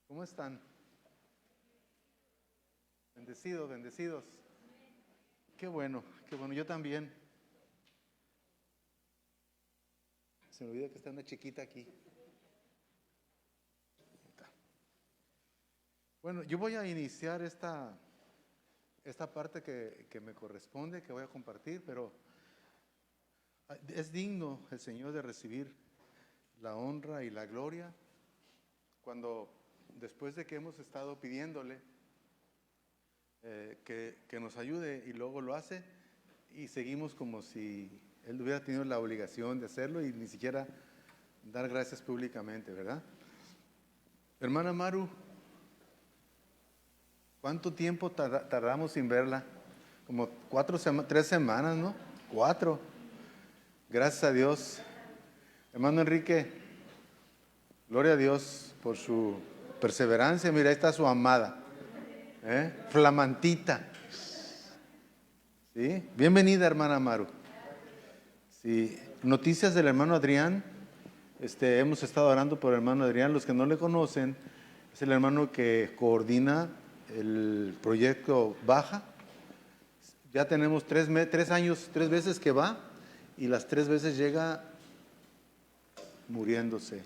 ¿Cómo están? Bendecidos, bendecidos. Qué bueno, qué bueno. Yo también. Se me olvida que está una chiquita aquí. Bueno, yo voy a iniciar esta parte que me corresponde, que voy a compartir, pero es digno el Señor de recibir la honra y la gloria cuando después de que hemos estado pidiéndole que nos ayude y luego lo hace y seguimos como si Él hubiera tenido la obligación de hacerlo y ni siquiera dar gracias públicamente, ¿verdad? Hermana Maru, ¿cuánto tiempo tardamos sin verla? Como 3 semanas, ¿no? 4. Gracias a Dios. Hermano Enrique, gloria a Dios por su perseverancia. Mira, ahí está su amada, flamantita. ¿Sí? Bienvenida, hermana Maru. Sí. Noticias del hermano Adrián. Hemos estado orando por el hermano Adrián. Los que no le conocen, es el hermano que coordina el proyecto Baja. Ya tenemos 3 años, 3 veces que va, y las 3 veces llega muriéndose.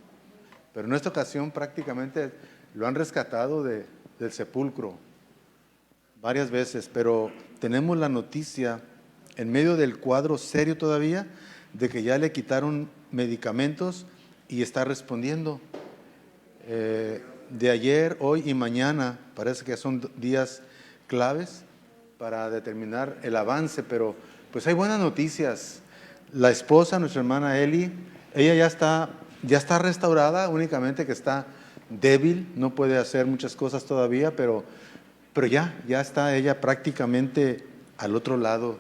Pero en esta ocasión prácticamente lo han rescatado del sepulcro varias veces, pero tenemos la noticia en medio del cuadro serio todavía de que ya le quitaron medicamentos y está respondiendo. De ayer, hoy y mañana parece que son días claves para determinar el avance, pero pues hay buenas noticias. La esposa, nuestra hermana Eli, ella ya está restaurada, únicamente que está débil, no puede hacer muchas cosas todavía, pero ya está ella prácticamente al otro lado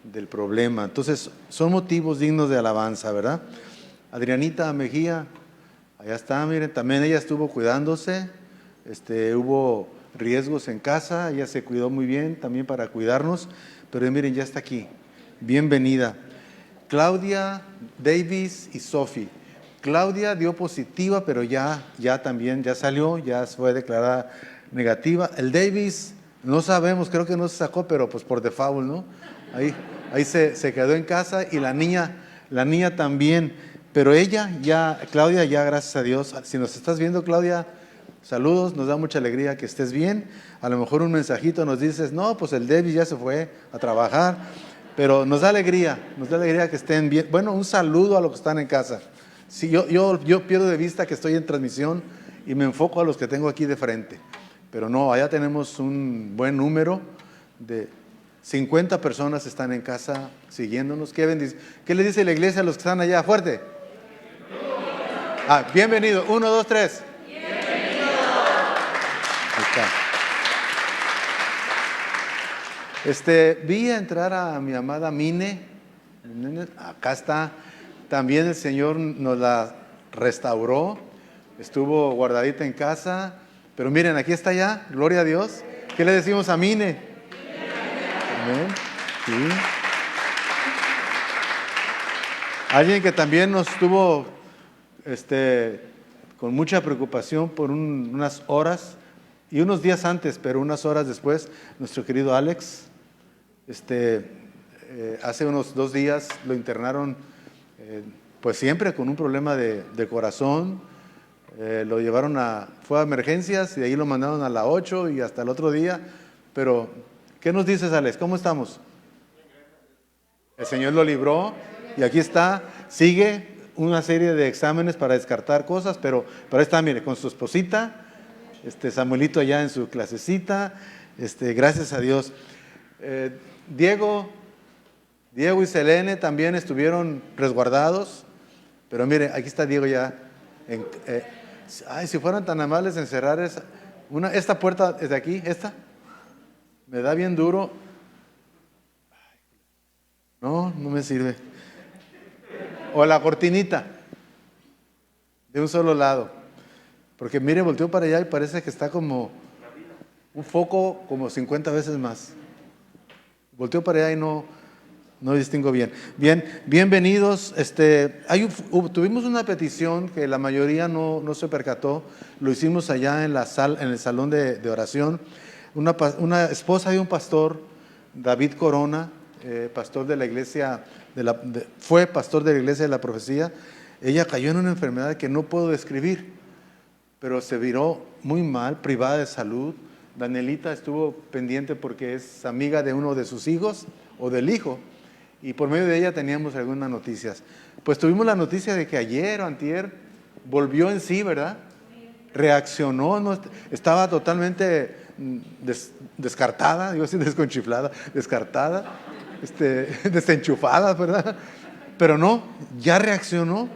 del problema. Entonces, son motivos dignos de alabanza, ¿verdad? Adrianita Mejía, allá está, miren, también ella estuvo cuidándose, hubo riesgos en casa, ella se cuidó muy bien también para cuidarnos, pero miren, ya está aquí. Bienvenida. Claudia, Davis y Sophie. Claudia dio positiva, pero ya también, ya salió, ya fue declarada negativa. El Davis, no sabemos, creo que no se sacó, pero pues por default, ¿no? Ahí se quedó en casa, y la niña también, pero Claudia ya, gracias a Dios. Si nos estás viendo, Claudia, saludos, nos da mucha alegría que estés bien. A lo mejor un mensajito nos dices, no, pues el Davis ya se fue a trabajar, pero nos da alegría que estén bien. Bueno, un saludo a los que están en casa. Sí, yo pierdo de vista que estoy en transmisión y me enfoco a los que tengo aquí de frente. Pero no, allá tenemos un buen número de 50 personas están en casa siguiéndonos. ¿Qué le dice la iglesia a los que están allá? Fuerte. Bienvenido. 1, 2, 3. Bienvenido. Ahí está. Vi entrar a mi amada Mine. Acá está. También el Señor nos la restauró. Estuvo guardadita en casa. Pero miren, aquí está ya. Gloria a Dios. ¿Qué le decimos a Mine? Amén. Sí. Alguien que también nos tuvo con mucha preocupación por unas horas y unos días antes, pero unas horas después, nuestro querido Alex, hace unos 2 días lo internaron, pues siempre con un problema de corazón. Lo llevaron fue a emergencias y de ahí lo mandaron a la 8 y hasta el otro día. Pero, ¿qué nos dices, Alex? ¿Cómo estamos? El Señor lo libró y aquí está, sigue una serie de exámenes para descartar cosas, pero ahí está, mire, con su esposita, Samuelito allá en su clasecita, gracias a Dios. Diego y Selene también estuvieron resguardados, pero mire, aquí está Diego ya. Si fueran tan amables en cerrar esta puerta desde aquí, me da bien duro. No me sirve. O la cortinita de un solo lado, porque mire, volteó para allá y parece que está como un foco como 50 veces más. Volteó para allá y no, No distingo bien. Bien, bienvenidos. Tuvimos una petición que la mayoría no se percató. Lo hicimos allá en el salón de oración. Una esposa de un pastor, David Corona, pastor de la iglesia, fue pastor de la iglesia de la profecía. Ella cayó en una enfermedad que no puedo describir, pero se viró muy mal, privada de salud. Danielita estuvo pendiente porque es amiga de uno de sus hijos o del hijo, y por medio de ella teníamos algunas noticias. Pues tuvimos la noticia de que ayer o antier volvió en sí, ¿verdad? Reaccionó, no, estaba totalmente descartada, digo así, desconchiflada, descartada, desenchufada, ¿verdad? Pero no, ya reaccionó.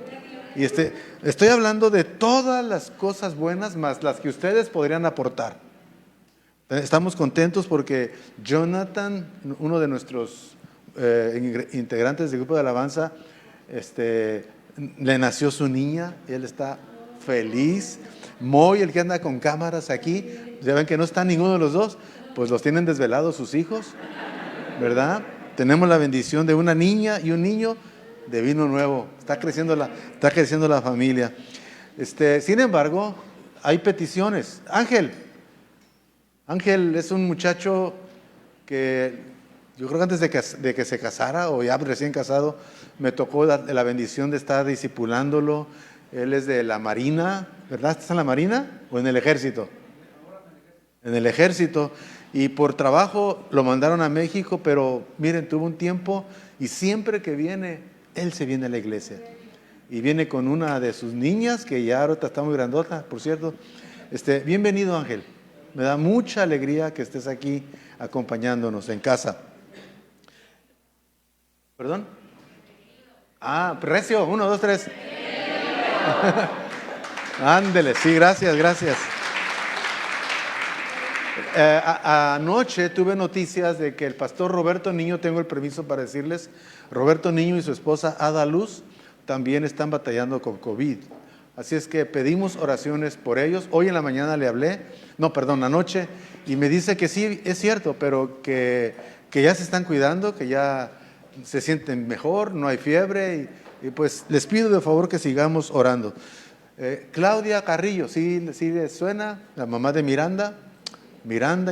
Y estoy hablando de todas las cosas buenas más las que ustedes podrían aportar. Estamos contentos porque Jonathan, uno de nuestros integrantes del grupo de alabanza, le nació su niña, él está feliz. Moy, el que anda con cámaras aquí, ya ven que no está ninguno de los dos, pues los tienen desvelados sus hijos, ¿verdad? Tenemos la bendición de una niña y un niño de vino nuevo. Está creciendo la familia. Sin embargo, hay peticiones. Ángel es un muchacho que yo creo que antes de que se casara, o ya recién casado, me tocó la bendición de estar discipulándolo. Él es de la Marina, ¿verdad? ¿Estás en la Marina o en el Ejército? En el Ejército. Y por trabajo lo mandaron a México, pero miren, tuvo un tiempo y siempre que viene, él se viene a la iglesia. Y viene con una de sus niñas, que ya ahorita está muy grandota, por cierto. Bienvenido, Ángel. Me da mucha alegría que estés aquí acompañándonos en casa. ¿Perdón? Recio, 1, 2, 3. Ándele, sí, gracias. Anoche tuve noticias de que el pastor Roberto Niño, tengo el permiso para decirles, Roberto Niño y su esposa Ada Luz también están batallando con COVID. Así es que pedimos oraciones por ellos. Hoy en la mañana le hablé, anoche, y me dice que sí, es cierto, pero que ya se están cuidando, que ya se sienten mejor, no hay fiebre, y pues les pido de favor que sigamos orando. Claudia Carrillo, ¿sí les suena? La mamá de Miranda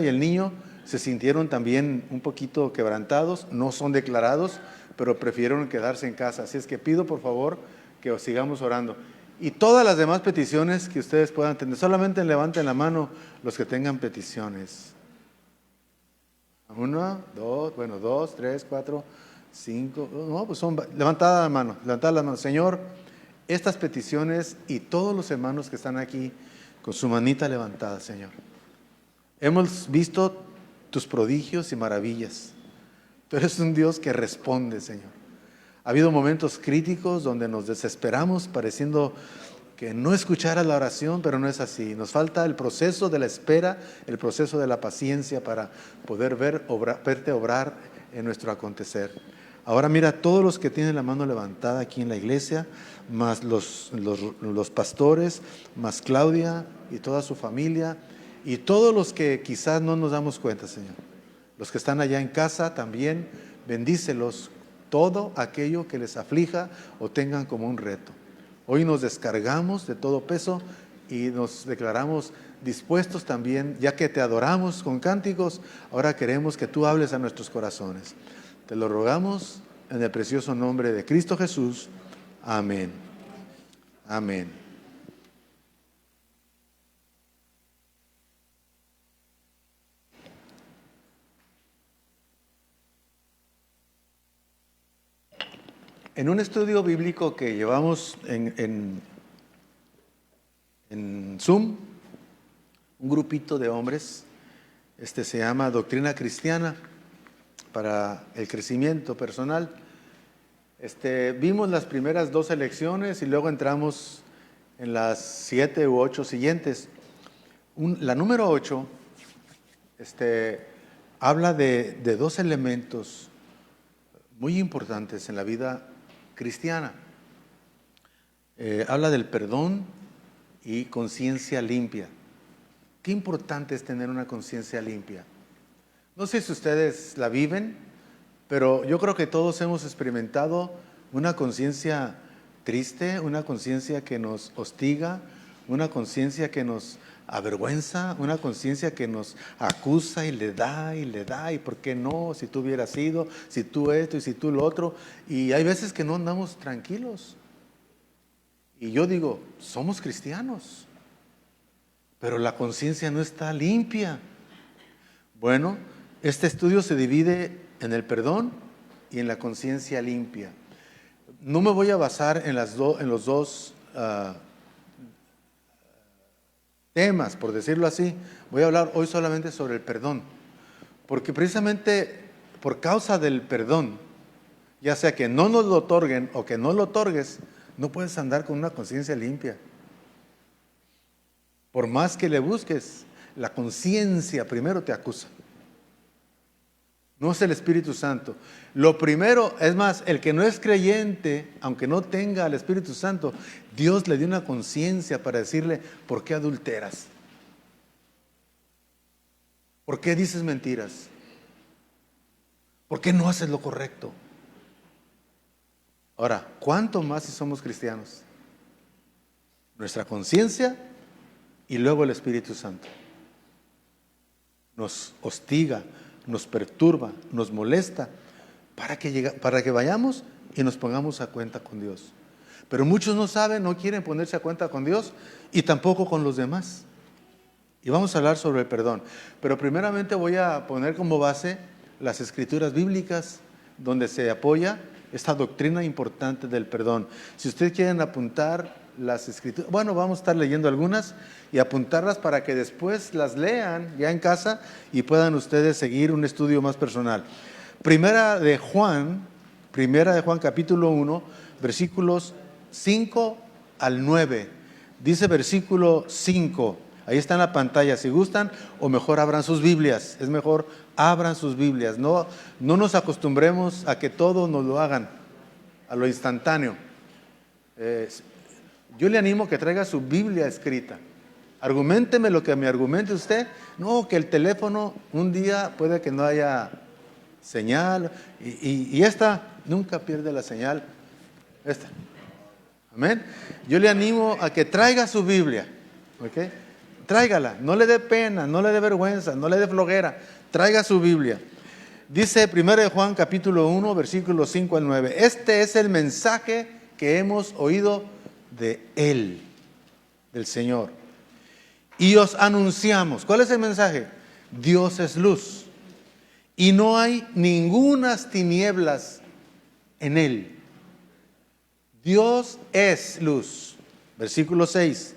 y el niño se sintieron también un poquito quebrantados, no son declarados, pero prefirieron quedarse en casa. Así es que pido por favor que os sigamos orando. Y todas las demás peticiones que ustedes puedan tener, solamente levanten la mano los que tengan peticiones. 1, 2, 3, 4, 5, no, pues son levantada la mano. Señor, estas peticiones y todos los hermanos que están aquí con su manita levantada, Señor. Hemos visto tus prodigios y maravillas. Tú eres un Dios que responde, Señor. Ha habido momentos críticos donde nos desesperamos pareciendo que no escuchara la oración, pero no es así. Nos falta el proceso de la espera, el proceso de la paciencia para poder verte obrar en nuestro acontecer. Ahora mira, todos los que tienen la mano levantada aquí en la iglesia, más los pastores, más Claudia y toda su familia, y todos los que quizás no nos damos cuenta, Señor. Los que están allá en casa también, bendícelos todo aquello que les aflija o tengan como un reto. Hoy nos descargamos de todo peso y nos declaramos dispuestos también, ya que te adoramos con cánticos, ahora queremos que tú hables a nuestros corazones. Te lo rogamos en el precioso nombre de Cristo Jesús. Amén. Amén. En un estudio bíblico que llevamos en Zoom, un grupito de hombres, se llama Doctrina Cristiana para el Crecimiento Personal. Vimos las primeras 2 lecciones y luego entramos en las 7 u 8 siguientes. La número 8 habla de 2 elementos muy importantes en la vida cristiana. Habla del perdón y conciencia limpia. Qué importante es tener una conciencia limpia. No sé si ustedes la viven, Pero yo creo que todos hemos experimentado una conciencia triste, una conciencia que nos hostiga, una conciencia que nos avergüenza, una conciencia que nos acusa y le da, y por qué no, si tú hubieras sido, si tú esto y si tú lo otro. Y hay veces que no andamos tranquilos. Y yo digo, somos cristianos, pero la conciencia no está limpia. Bueno, este estudio se divide en el perdón y en la conciencia limpia. No me voy a basar en los dos temas, por decirlo así. Voy a hablar hoy solamente sobre el perdón, porque precisamente por causa del perdón, ya sea que no nos lo otorguen o que no lo otorgues, no puedes andar con una conciencia limpia. Por más que le busques, la conciencia primero te acusa. No es el Espíritu Santo. Lo primero, es más, el que no es creyente, aunque no tenga al Espíritu Santo, Dios le dio una conciencia para decirle, ¿por qué adulteras? ¿Por qué dices mentiras? ¿Por qué no haces lo correcto? Ahora, ¿cuánto más si somos cristianos? Nuestra conciencia y luego el Espíritu Santo. Nos hostiga, nos perturba, nos molesta para que vayamos y nos pongamos a cuenta con Dios. Pero muchos no saben, no quieren ponerse a cuenta con Dios y tampoco con los demás. Y vamos a hablar sobre el perdón. Pero primeramente voy a poner como base las escrituras bíblicas donde se apoya esta doctrina importante del perdón. Si ustedes quieren apuntar las escrituras, bueno, vamos a estar leyendo algunas y apuntarlas para que después las lean ya en casa y puedan ustedes seguir un estudio más personal. Primera de Juan capítulo 1, versículos 5 al 9. Dice versículo 5, ahí está en la pantalla, si gustan, o mejor abran sus Biblias, es mejor abran sus Biblias, no nos acostumbremos a que todo nos lo hagan, a lo instantáneo. Yo le animo que traiga su Biblia escrita. Arguménteme lo que me argumente usted. No, que el teléfono un día puede que no haya señal. Y esta nunca pierde la señal. Esta. Amén. Yo le animo a que traiga su Biblia. ¿Ok? Tráigala. No le dé pena, no le dé vergüenza, no le dé flojera. Traiga su Biblia. Dice 1 de Juan capítulo 1, versículos 5 al 9. Este es el mensaje que hemos oído de Él, del Señor. Y os anunciamos. ¿Cuál es el mensaje? Dios es luz. Y no hay ningunas tinieblas en Él. Dios es luz. Versículo 6.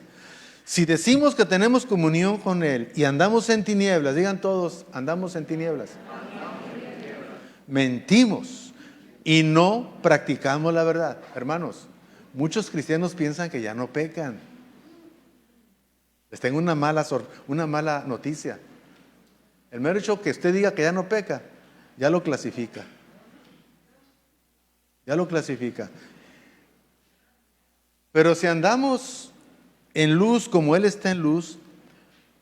Si decimos que tenemos comunión con Él y andamos en tinieblas, digan todos, andamos en tinieblas. Mentimos y no practicamos la verdad. Hermanos, muchos cristianos piensan que ya no pecan. Les tengo una mala noticia. El mero hecho que usted diga que ya no peca, ya lo clasifica. Ya lo clasifica. Pero si andamos en luz como Él está en luz,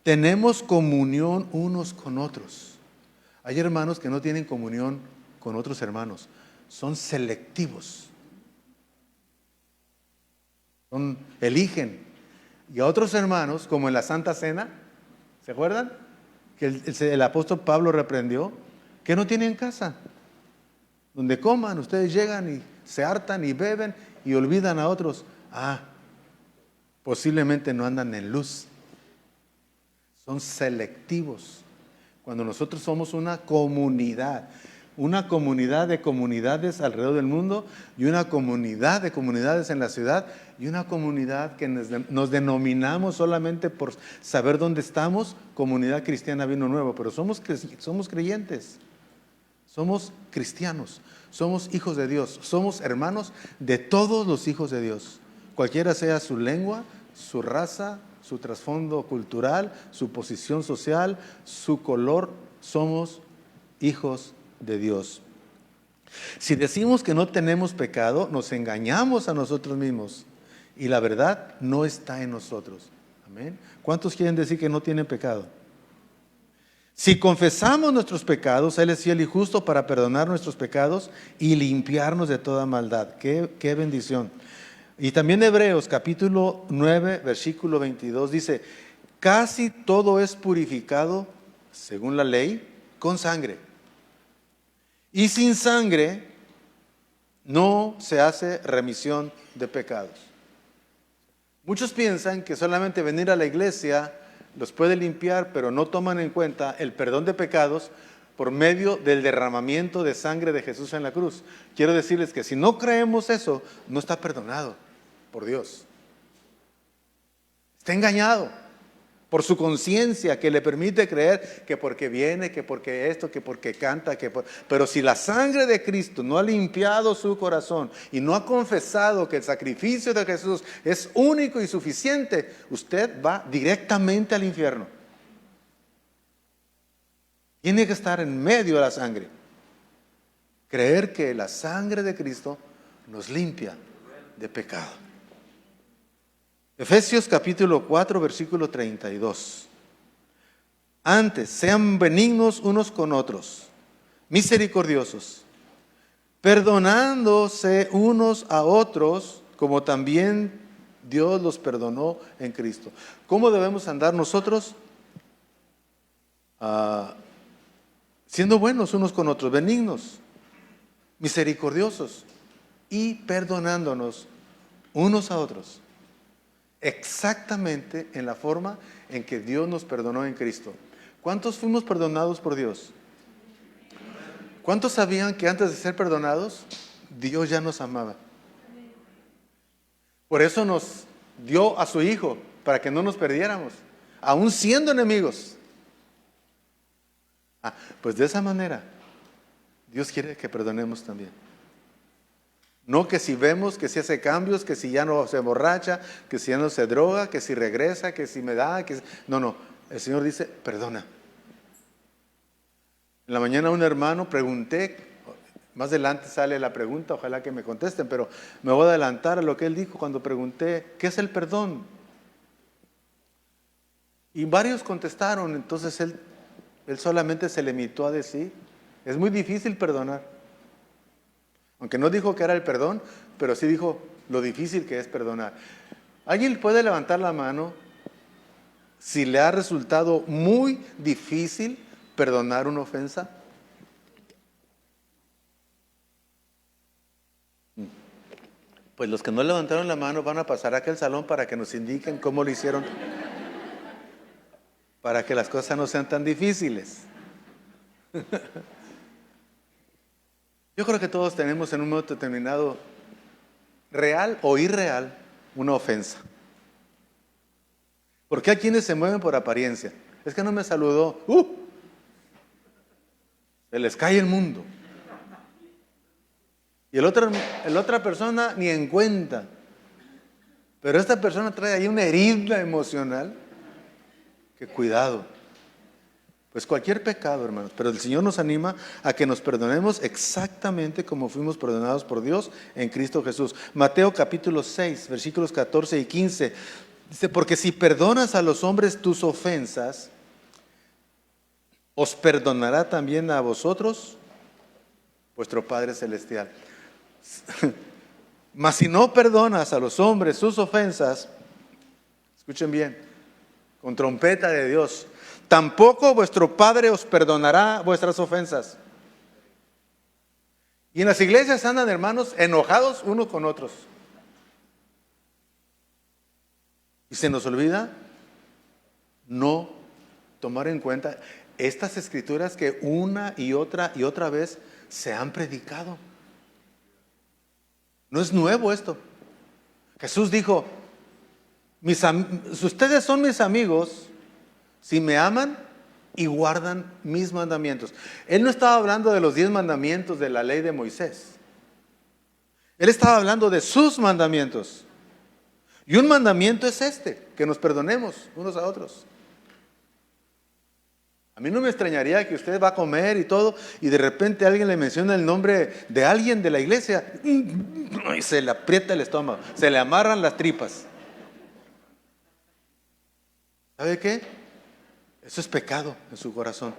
tenemos comunión unos con otros. Hay hermanos que no tienen comunión con otros hermanos. Son selectivos. Eligen. Y a otros hermanos, como en la Santa Cena, ¿se acuerdan? Que el apóstol Pablo reprendió, que no tienen casa. Donde coman, ustedes llegan y se hartan y beben y olvidan a otros. Posiblemente no andan en luz. Son selectivos. Cuando nosotros somos una comunidad de comunidades alrededor del mundo y una comunidad de comunidades en la ciudad y una comunidad que nos denominamos solamente por saber dónde estamos, comunidad cristiana Vino Nuevo, pero somos creyentes, somos cristianos, somos hijos de Dios, somos hermanos de todos los hijos de Dios, cualquiera sea su lengua, su raza, su trasfondo cultural, su posición social, su color, somos hijos de Dios. Si decimos que no tenemos pecado, nos engañamos a nosotros mismos y la verdad no está en nosotros. Amén. ¿Cuántos quieren decir que no tienen pecado? Si confesamos nuestros pecados, Él es fiel y justo para perdonar nuestros pecados y limpiarnos de toda maldad. ¡Qué bendición! Y también Hebreos capítulo 9, versículo 22 dice, casi todo es purificado, según la ley, con sangre. Y sin sangre no se hace remisión de pecados. Muchos piensan que solamente venir a la iglesia los puede limpiar, pero no toman en cuenta el perdón de pecados por medio del derramamiento de sangre de Jesús en la cruz. Quiero decirles que si no creemos eso, no está perdonado por Dios. Está engañado por su conciencia que le permite creer que porque viene, que porque esto, que porque canta, pero si la sangre de Cristo no ha limpiado su corazón y no ha confesado que el sacrificio de Jesús es único y suficiente, usted va directamente al infierno. Tiene que estar en medio de la sangre. Creer que la sangre de Cristo nos limpia de pecado. Efesios capítulo 4, versículo 32. Antes, sean benignos unos con otros, misericordiosos, perdonándose unos a otros, como también Dios los perdonó en Cristo. ¿Cómo debemos andar nosotros? Siendo buenos unos con otros, benignos, misericordiosos y perdonándonos unos a otros. Exactamente en la forma en que Dios nos perdonó en Cristo. ¿Cuántos fuimos perdonados por Dios? ¿Cuántos sabían que antes de ser perdonados, Dios ya nos amaba? Por eso nos dio a su Hijo, para que no nos perdiéramos, aún siendo enemigos. Pues de esa manera, Dios quiere que perdonemos también. No que si vemos, que si hace cambios, que si ya no se emborracha, que si ya no se droga, que si regresa, que si me da, No, el Señor dice, perdona. En la mañana un hermano pregunté, más adelante sale la pregunta, ojalá que me contesten, pero me voy a adelantar a lo que él dijo cuando pregunté, ¿qué es el perdón? Y varios contestaron, entonces él solamente se limitó a decir, es muy difícil perdonar. Aunque no dijo que era el perdón, pero sí dijo lo difícil que es perdonar. ¿Alguien puede levantar la mano si le ha resultado muy difícil perdonar una ofensa? Pues los que no levantaron la mano van a pasar a aquel salón para que nos indiquen cómo lo hicieron, para que las cosas no sean tan difíciles. Yo creo que todos tenemos en un momento determinado, real o irreal, una ofensa. Porque hay quienes se mueven por apariencia. Es que no me saludó. Se les cae el mundo. Y la otra persona ni en cuenta. Pero esta persona trae ahí una herida emocional. Que cuidado. Pues cualquier pecado, hermanos, pero el Señor nos anima a que nos perdonemos exactamente como fuimos perdonados por Dios en Cristo Jesús. Mateo capítulo 6, versículos 14 y 15, dice, porque si perdonas a los hombres tus ofensas, os perdonará también a vosotros vuestro Padre Celestial. Mas si no perdonas a los hombres sus ofensas, escuchen bien, con trompeta de Dios, tampoco vuestro Padre os perdonará vuestras ofensas. Y en las iglesias andan, hermanos, enojados unos con otros. Y se nos olvida no tomar en cuenta estas escrituras que una y otra vez se han predicado. No es nuevo esto. Jesús dijo, ustedes son mis amigos si me aman y guardan mis mandamientos. Él no estaba hablando de los 10 mandamientos de la ley de Moisés. Él estaba hablando de sus mandamientos. Y un mandamiento es que nos perdonemos unos a otros. A mí no me extrañaría que usted va a comer y todo, y de repente alguien le menciona el nombre de alguien de la iglesia, y se le aprieta el estómago, se le amarran las tripas. ¿Sabe qué? Eso es pecado en su corazón.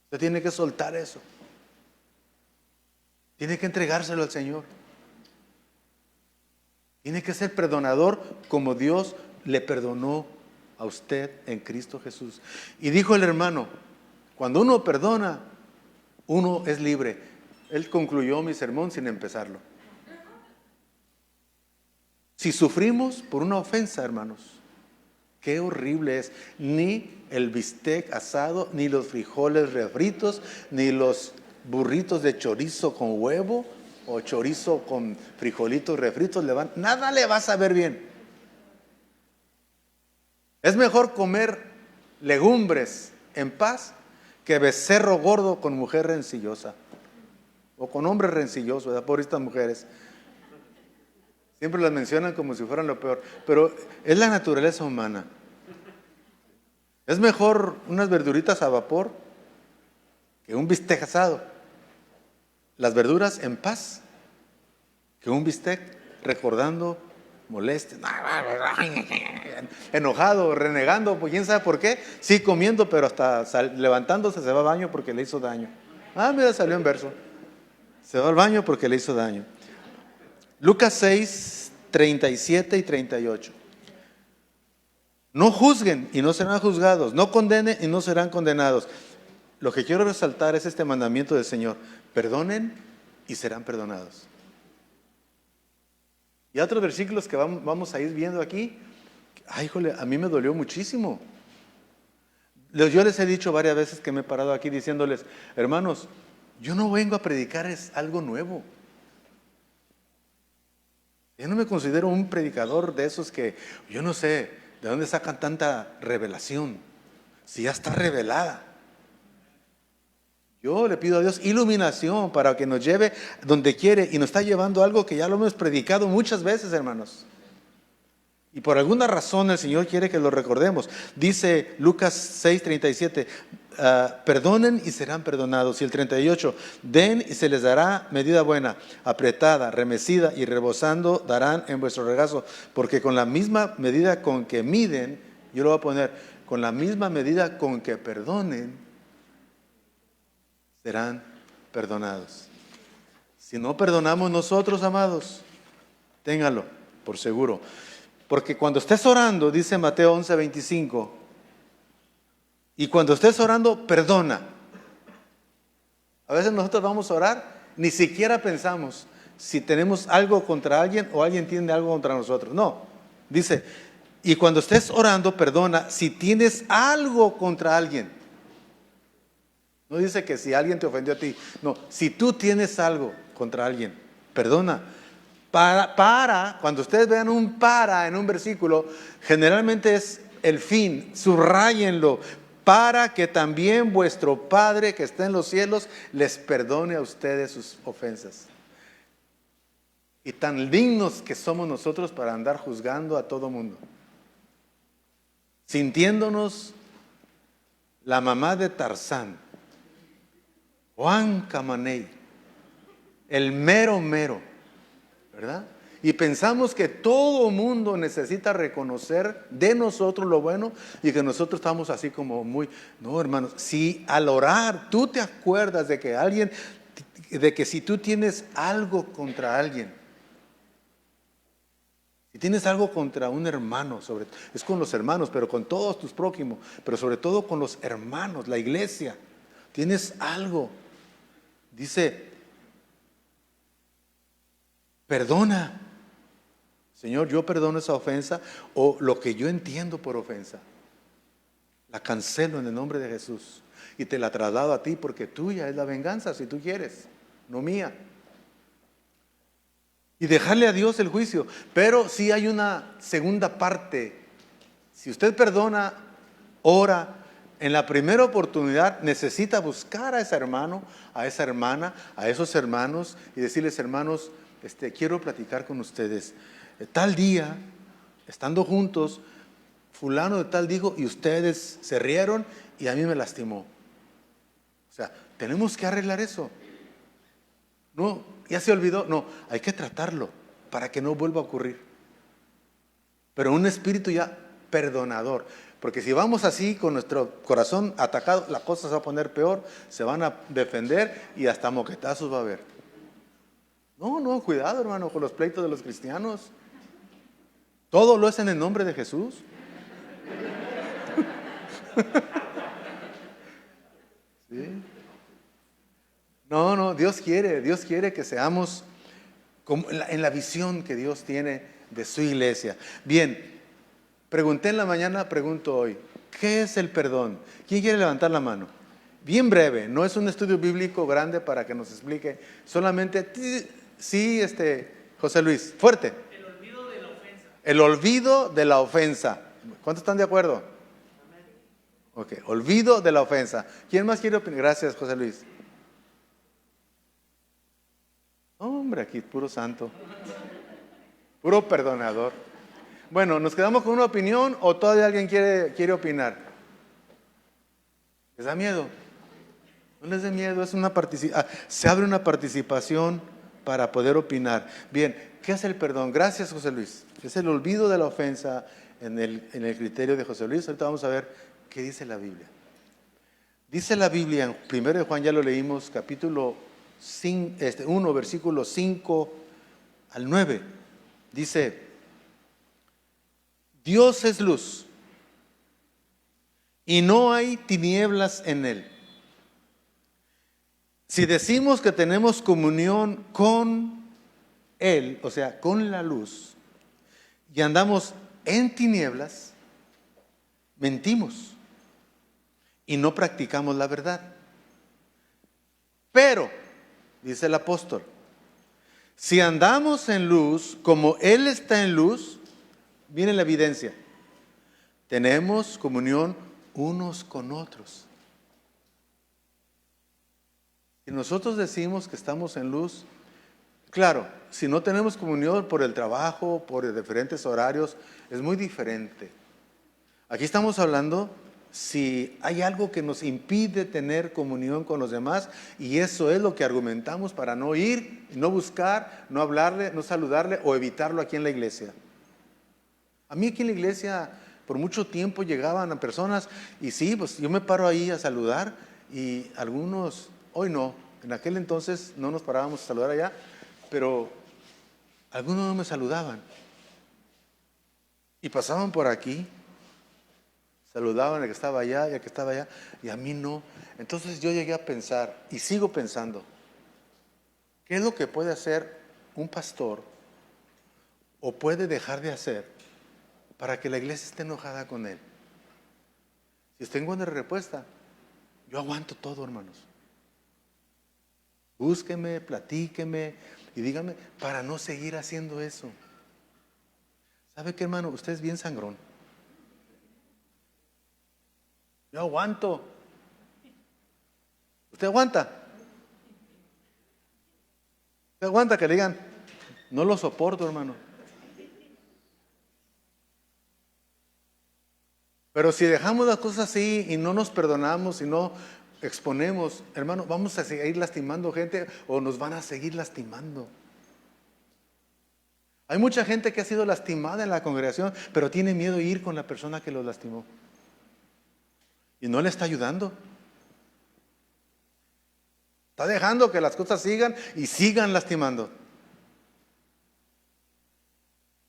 Usted tiene que soltar eso. Tiene que entregárselo al Señor. Tiene que ser perdonador como Dios le perdonó a usted en Cristo Jesús. Y dijo el hermano, cuando uno perdona, uno es libre. Él concluyó mi sermón sin empezarlo. Si sufrimos por una ofensa, hermanos, qué horrible es. Ni el bistec asado, ni los frijoles refritos, ni los burritos de chorizo con huevo o chorizo con frijolitos refritos, nada le va a saber bien. Es mejor comer legumbres en paz que becerro gordo con mujer rencillosa o con hombre rencilloso, ¿verdad? Por estas mujeres. Siempre las mencionan como si fueran lo peor, pero es la naturaleza humana. Es mejor unas verduritas a vapor que un bistec asado. Las verduras en paz que un bistec recordando, molesto, enojado, renegando, pues quién sabe por qué. Sí, comiendo, pero hasta levantándose se va al baño porque le hizo daño. Mira, salió en verso. Se va al baño porque le hizo daño. Lucas 6, 37 y 38. No juzguen y no serán juzgados, no condenen y no serán condenados. Lo que quiero resaltar es este mandamiento del Señor: perdonen y serán perdonados. Y otros versículos que vamos a ir viendo aquí, híjole, a mí me dolió muchísimo. Yo les he dicho varias veces que me he parado aquí diciéndoles, hermanos, yo no vengo a predicar es algo nuevo. Yo no me considero un predicador de esos que, yo no sé, ¿de dónde sacan tanta revelación? Si ya está revelada. Yo le pido a Dios iluminación para que nos lleve donde quiere, y nos está llevando algo que ya lo hemos predicado muchas veces, hermanos. Y por alguna razón el Señor quiere que lo recordemos. Dice Lucas 6, 37, perdonen y serán perdonados. Y el 38, den y se les dará medida buena, apretada, remecida y rebosando darán en vuestro regazo. Porque con la misma medida con que miden, yo lo voy a poner, con la misma medida con que perdonen, serán perdonados. Si no perdonamos nosotros, amados, téngalo por seguro. Porque cuando estés orando, dice Mateo 11, 25, y cuando estés orando, perdona. A veces nosotros vamos a orar, ni siquiera pensamos si tenemos algo contra alguien o alguien tiene algo contra nosotros. No, dice, y cuando estés orando, perdona si tienes algo contra alguien. No dice que si alguien te ofendió a ti. No, si tú tienes algo contra alguien, perdona. Cuando ustedes vean un para en un versículo, generalmente es el fin, subráyenlo, para que también vuestro Padre que está en los cielos les perdone a ustedes sus ofensas. Y tan dignos que somos nosotros para andar juzgando a todo mundo, sintiéndonos la mamá de Tarzán, Juan Camaney, el mero mero, ¿verdad? Y pensamos que todo mundo necesita reconocer de nosotros lo bueno y que nosotros estamos así como muy... No, hermanos, si al orar tú te acuerdas de que si tú tienes algo contra alguien, si tienes algo contra un hermano, es con los hermanos, pero con todos tus prójimos, pero sobre todo con los hermanos, la iglesia, tienes algo, dice, perdona. Señor, yo perdono esa ofensa o lo que yo entiendo por ofensa. La cancelo en el nombre de Jesús y te la traslado a ti porque tuya es la venganza si tú quieres, no mía. Y dejarle a Dios el juicio. Pero si hay una segunda parte. Si usted perdona, ora, en la primera oportunidad necesita buscar a ese hermano, a esa hermana, a esos hermanos y decirles, hermanos, quiero platicar con ustedes. Tal día, estando juntos, fulano de tal dijo y ustedes se rieron y a mí me lastimó. O sea, tenemos que arreglar eso. No, ya se olvidó. No, hay que tratarlo para que no vuelva a ocurrir. Pero un espíritu ya perdonador. Porque si vamos así con nuestro corazón atacado, la cosa se va a poner peor, se van a defender y hasta moquetazos va a haber. No, cuidado, hermano, con los pleitos de los cristianos. Todo lo es en el nombre de Jesús. ¿Sí? No, Dios quiere que seamos como en la visión que Dios tiene de su iglesia. Bien, pregunté en la mañana, pregunto hoy, ¿qué es el perdón? ¿Quién quiere levantar la mano? Bien breve, no es un estudio bíblico grande para que nos explique, solamente, sí, José Luis, fuerte. El olvido de la ofensa. El olvido de la ofensa. ¿Cuántos están de acuerdo? Ok, olvido de la ofensa. ¿Quién más quiere opinar? Gracias, José Luis. Hombre, aquí puro santo, puro perdonador. Bueno, ¿nos quedamos con una opinión o todavía alguien quiere opinar? ¿Les da miedo? No les dé miedo, se abre una participación para poder opinar. Bien, ¿qué es el perdón? Gracias, José Luis. Es el olvido de la ofensa en el criterio de José Luis. Ahorita vamos a ver qué dice la Biblia. Dice la Biblia en 1 de Juan, ya lo leímos, capítulo 1, versículos 5 al 9. Dice, Dios es luz y no hay tinieblas en él. Si decimos que tenemos comunión con él, o sea, con la luz, y andamos en tinieblas, mentimos y no practicamos la verdad. Pero, dice el apóstol, si andamos en luz como él está en luz, viene la evidencia. Tenemos comunión unos con otros. Si nosotros decimos que estamos en luz, claro, si no tenemos comunión por el trabajo, por diferentes horarios, es muy diferente. Aquí estamos hablando si hay algo que nos impide tener comunión con los demás, y eso es lo que argumentamos para no ir, no buscar, no hablarle, no saludarle o evitarlo aquí en la iglesia. A mí aquí en la iglesia por mucho tiempo llegaban a personas y sí, pues yo me paro ahí a saludar y algunos, hoy no, en aquel entonces no nos parábamos a saludar allá, pero algunos no me saludaban y pasaban por aquí, saludaban al que estaba allá y al que estaba allá y a mí no. Entonces yo llegué a pensar y sigo pensando, ¿qué es lo que puede hacer un pastor o puede dejar de hacer para que la iglesia esté enojada con él? Si usted encuentra respuesta, yo aguanto todo, hermanos. Búsqueme, platíqueme y dígame para no seguir haciendo eso. ¿Sabe qué, hermano? Usted es bien sangrón. Yo aguanto. ¿Usted aguanta? ¿Usted aguanta que le digan? No lo soporto, hermano. Pero si dejamos las cosas así y no nos perdonamos y no exponemos, hermano, vamos a seguir lastimando gente o nos van a seguir lastimando. Hay mucha gente que ha sido lastimada en la congregación, pero tiene miedo de ir con la persona que los lastimó. Y no le está ayudando. Está dejando que las cosas sigan y sigan lastimando.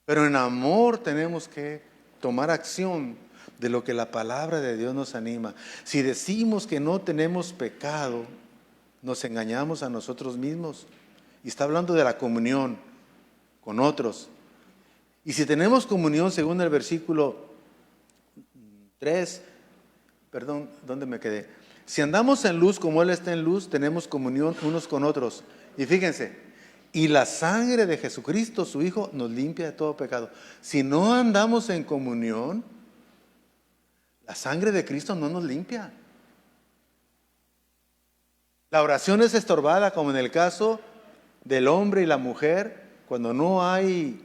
Pero en amor tenemos que tomar acción de lo que la palabra de Dios nos anima. Si decimos que no tenemos pecado, nos engañamos a nosotros mismos. Y está hablando de la comunión con otros. Y si tenemos comunión, según el versículo 3, perdón, ¿dónde me quedé? Si andamos en luz como Él está en luz, tenemos comunión unos con otros. Y fíjense, y la sangre de Jesucristo, su Hijo, nos limpia de todo pecado. Si no andamos en comunión, la sangre de Cristo no nos limpia. La oración es estorbada, como en el caso del hombre y la mujer, cuando no hay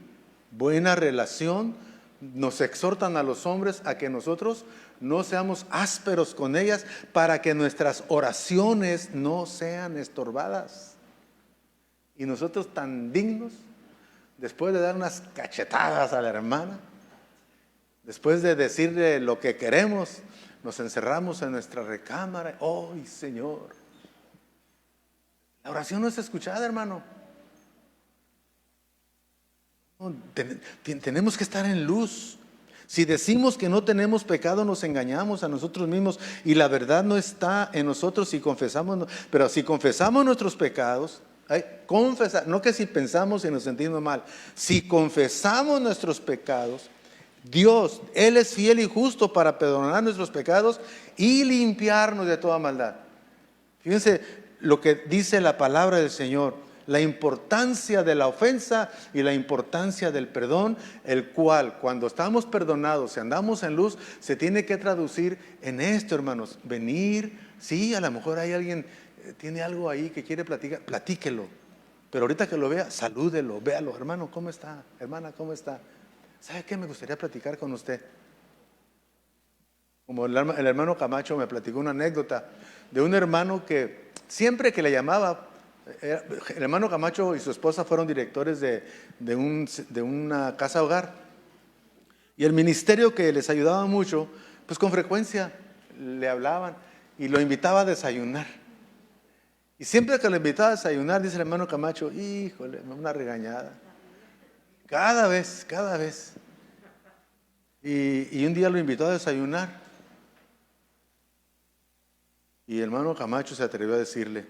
buena relación. Nos exhortan a los hombres a que nosotros no seamos ásperos con ellas para que nuestras oraciones no sean estorbadas. Y nosotros tan dignos, después de dar unas cachetadas a la hermana, Después de decirle lo que queremos, nos encerramos en nuestra recámara. ¡Ay, Señor! La oración no es escuchada, hermano. Tenemos que estar en luz. Si decimos que no tenemos pecado, nos engañamos a nosotros mismos y la verdad no está en nosotros si confesamos. Pero si confesamos nuestros pecados, confesar, no que si pensamos y nos sentimos mal, si confesamos nuestros pecados, Dios, Él es fiel y justo para perdonar nuestros pecados y limpiarnos de toda maldad. Fíjense lo que dice la palabra del Señor, la importancia de la ofensa y la importancia del perdón, el cual cuando estamos perdonados, si andamos en luz, se tiene que traducir en esto, hermanos. Venir, sí, a lo mejor hay alguien, tiene algo ahí que quiere platicar, platíquelo. Pero ahorita que lo vea, salúdelo, véalo. Hermano, ¿cómo está? Hermana, ¿cómo está? ¿Sabe qué? Me gustaría platicar con usted. Como el hermano Camacho me platicó una anécdota de un hermano que siempre que le llamaba, el hermano Camacho y su esposa fueron directores de una casa hogar. Y el ministerio que les ayudaba mucho, pues con frecuencia le hablaban y lo invitaba a desayunar. Y siempre que lo invitaba a desayunar, dice el hermano Camacho, híjole, una regañada. Cada vez. Y un día lo invitó a desayunar. Y el hermano Camacho se atrevió a decirle,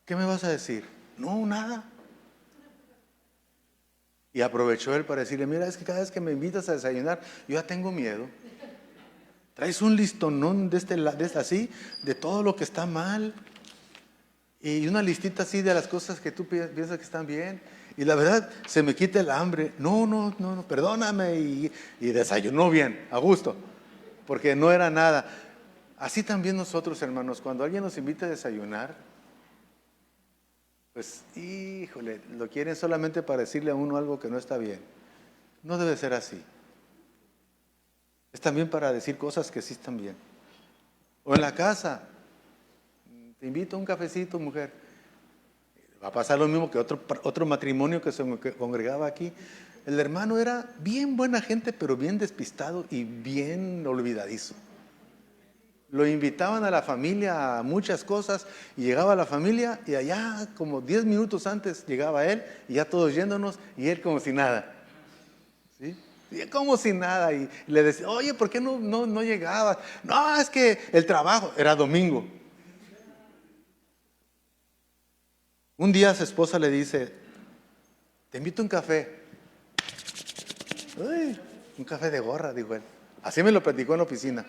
¿qué me vas a decir? No, nada. Y aprovechó él para decirle, mira, es que cada vez que me invitas a desayunar, yo ya tengo miedo. Traes un listonón así, de todo lo que está mal. Y una listita así de las cosas que tú piensas que están bien. Y la verdad, se me quita el hambre. No, perdóname. Y desayunó bien, a gusto, porque no era nada. Así también nosotros, hermanos, cuando alguien nos invita a desayunar, pues, híjole, lo quieren solamente para decirle a uno algo que no está bien. No debe ser así. Es también para decir cosas que sí están bien. O en la casa, te invito a un cafecito, mujer. Va a pasar lo mismo que otro matrimonio que se congregaba aquí. El hermano era bien buena gente, pero bien despistado y bien olvidadizo. Lo invitaban a la familia a muchas cosas y llegaba la familia y allá como 10 minutos antes llegaba él y ya todos yéndonos y él como si nada. ¿Sí? Y como si nada y le decía, oye, ¿por qué no llegabas? No, es que el trabajo, era domingo. Un día su esposa le dice, te invito a un café. Uy, un café de gorra, dijo él. Así me lo platicó en la oficina.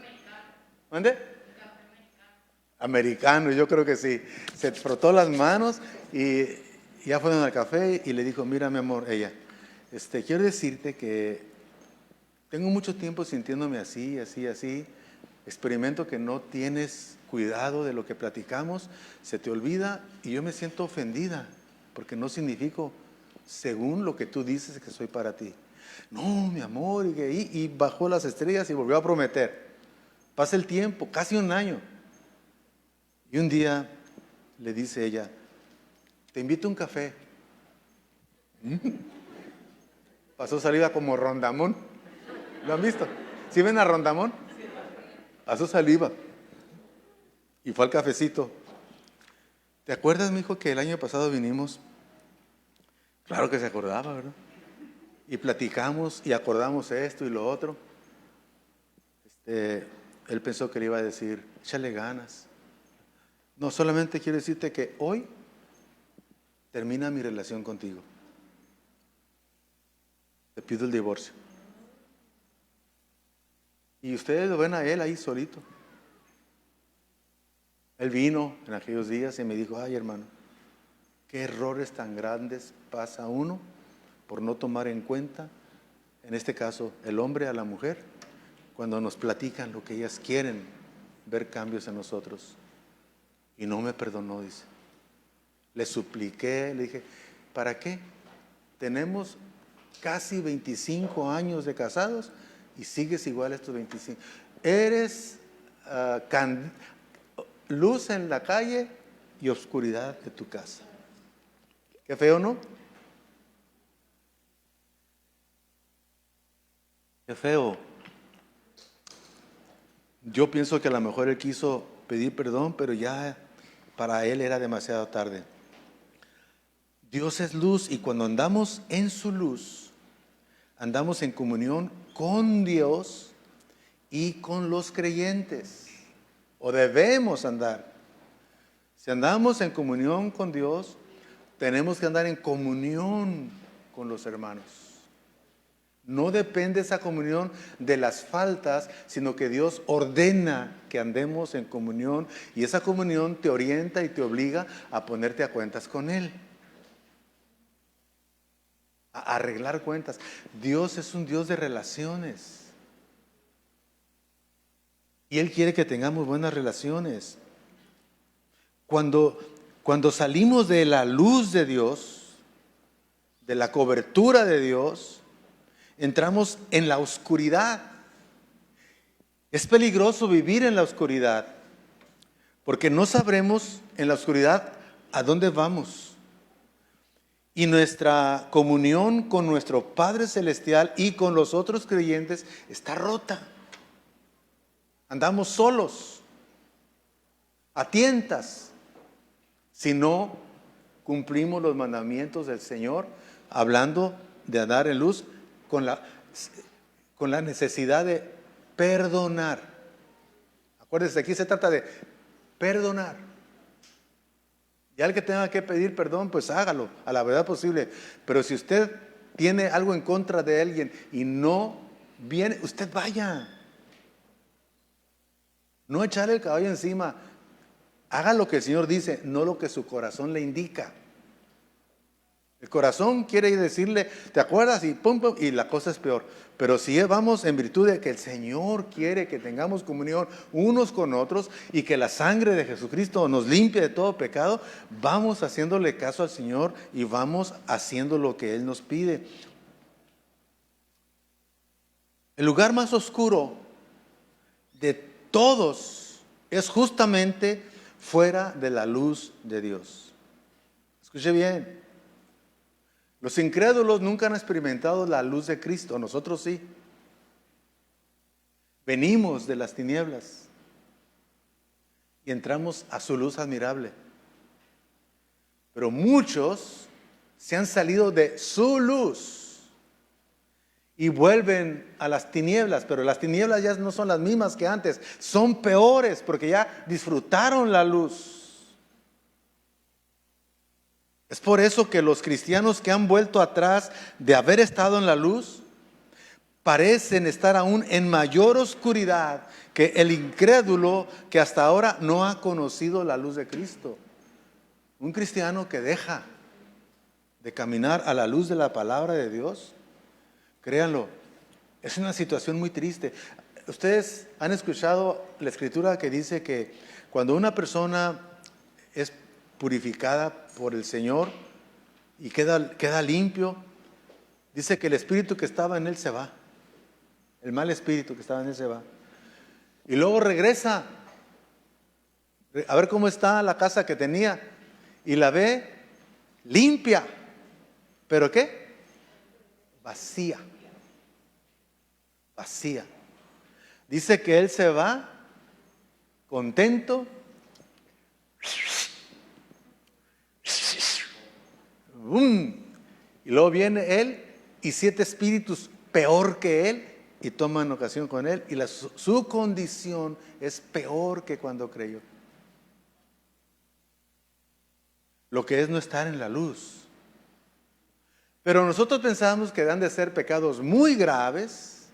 ¿Dónde? Americano, yo creo que sí. Se frotó las manos y ya fueron al café y le dijo, mira mi amor, ella, quiero decirte que tengo mucho tiempo sintiéndome así. Experimento que no tienes cuidado de lo que platicamos, se te olvida y yo me siento ofendida porque no significo según lo que tú dices que soy para ti. No, mi amor, y bajó las estrellas y volvió a prometer. Pasa el tiempo, casi un año. Y un día le dice ella, te invito a un café. Pasó saliva como Rondamón. ¿Lo han visto? ¿Sí ven a Rondamón? Pasó saliva. Y fue al cafecito. ¿Te acuerdas, mijo, que el año pasado vinimos? Claro que se acordaba, ¿verdad? Y platicamos y acordamos esto y lo otro. Él pensó que le iba a decir, échale ganas. No, solamente quiero decirte que hoy termina mi relación contigo. Te pido el divorcio. Y ustedes lo ven a él ahí solito. Él vino en aquellos días y me dijo, ay hermano, qué errores tan grandes pasa uno por no tomar en cuenta, en este caso, el hombre a la mujer, cuando nos platican lo que ellas quieren ver cambios en nosotros. Y no me perdonó, dice. Le supliqué, le dije, ¿para qué? Tenemos casi 25 años de casados y sigues igual estos 25. Eres luz en la calle y oscuridad de tu casa. Qué feo, ¿no? Qué feo. Yo pienso que a lo mejor él quiso pedir perdón, pero ya para él era demasiado tarde. Dios es luz y cuando andamos en su luz, andamos en comunión con Dios y con los creyentes. O debemos andar. Si andamos en comunión con Dios, tenemos que andar en comunión con los hermanos. No depende esa comunión de las faltas, sino que Dios ordena que andemos en comunión y esa comunión te orienta y te obliga a ponerte a cuentas con Él. A arreglar cuentas. Dios es un Dios de relaciones. Y Él quiere que tengamos buenas relaciones. Cuando salimos de la luz de Dios, de la cobertura de Dios, entramos en la oscuridad. Es peligroso vivir en la oscuridad, porque no sabremos en la oscuridad a dónde vamos. Y nuestra comunión con nuestro Padre Celestial y con los otros creyentes está rota. Andamos solos, a tientas, si no cumplimos los mandamientos del Señor, hablando de andar en luz con la necesidad de perdonar. Acuérdense, aquí se trata de perdonar. Y al que tenga que pedir perdón, pues hágalo a la verdad posible. Pero si usted tiene algo en contra de alguien y no viene, usted vaya. No echarle el caballo encima. Haga lo que el Señor dice, no lo que su corazón le indica. El corazón quiere decirle, ¿te acuerdas? Y pum, pum, y la cosa es peor. Pero si vamos en virtud de que el Señor quiere que tengamos comunión unos con otros y que la sangre de Jesucristo nos limpie de todo pecado, vamos haciéndole caso al Señor y vamos haciendo lo que Él nos pide. El lugar más oscuro de todos es justamente fuera de la luz de Dios. Escuche bien. Los incrédulos nunca han experimentado la luz de Cristo, nosotros sí. Venimos de las tinieblas y entramos a su luz admirable. Pero muchos se han salido de su luz y vuelven a las tinieblas, pero las tinieblas ya no son las mismas que antes, son peores porque ya disfrutaron la luz. Es por eso que los cristianos que han vuelto atrás de haber estado en la luz, parecen estar aún en mayor oscuridad que el incrédulo que hasta ahora no ha conocido la luz de Cristo. Un cristiano que deja de caminar a la luz de la palabra de Dios, créanlo, es una situación muy triste. Ustedes han escuchado la escritura que dice que cuando una persona es purificada por el Señor y queda limpio, dice que el espíritu que estaba en él se va, el mal espíritu que estaba en él se va, y luego regresa a ver cómo está la casa que tenía y la ve limpia, pero ¿qué? Vacía. Dice que él se va contento, y luego viene él y 7 espíritus peor que él y toman ocasión con él y su condición es peor que cuando creyó. Lo que es no estar en la luz. Pero nosotros pensamos que han de ser pecados muy graves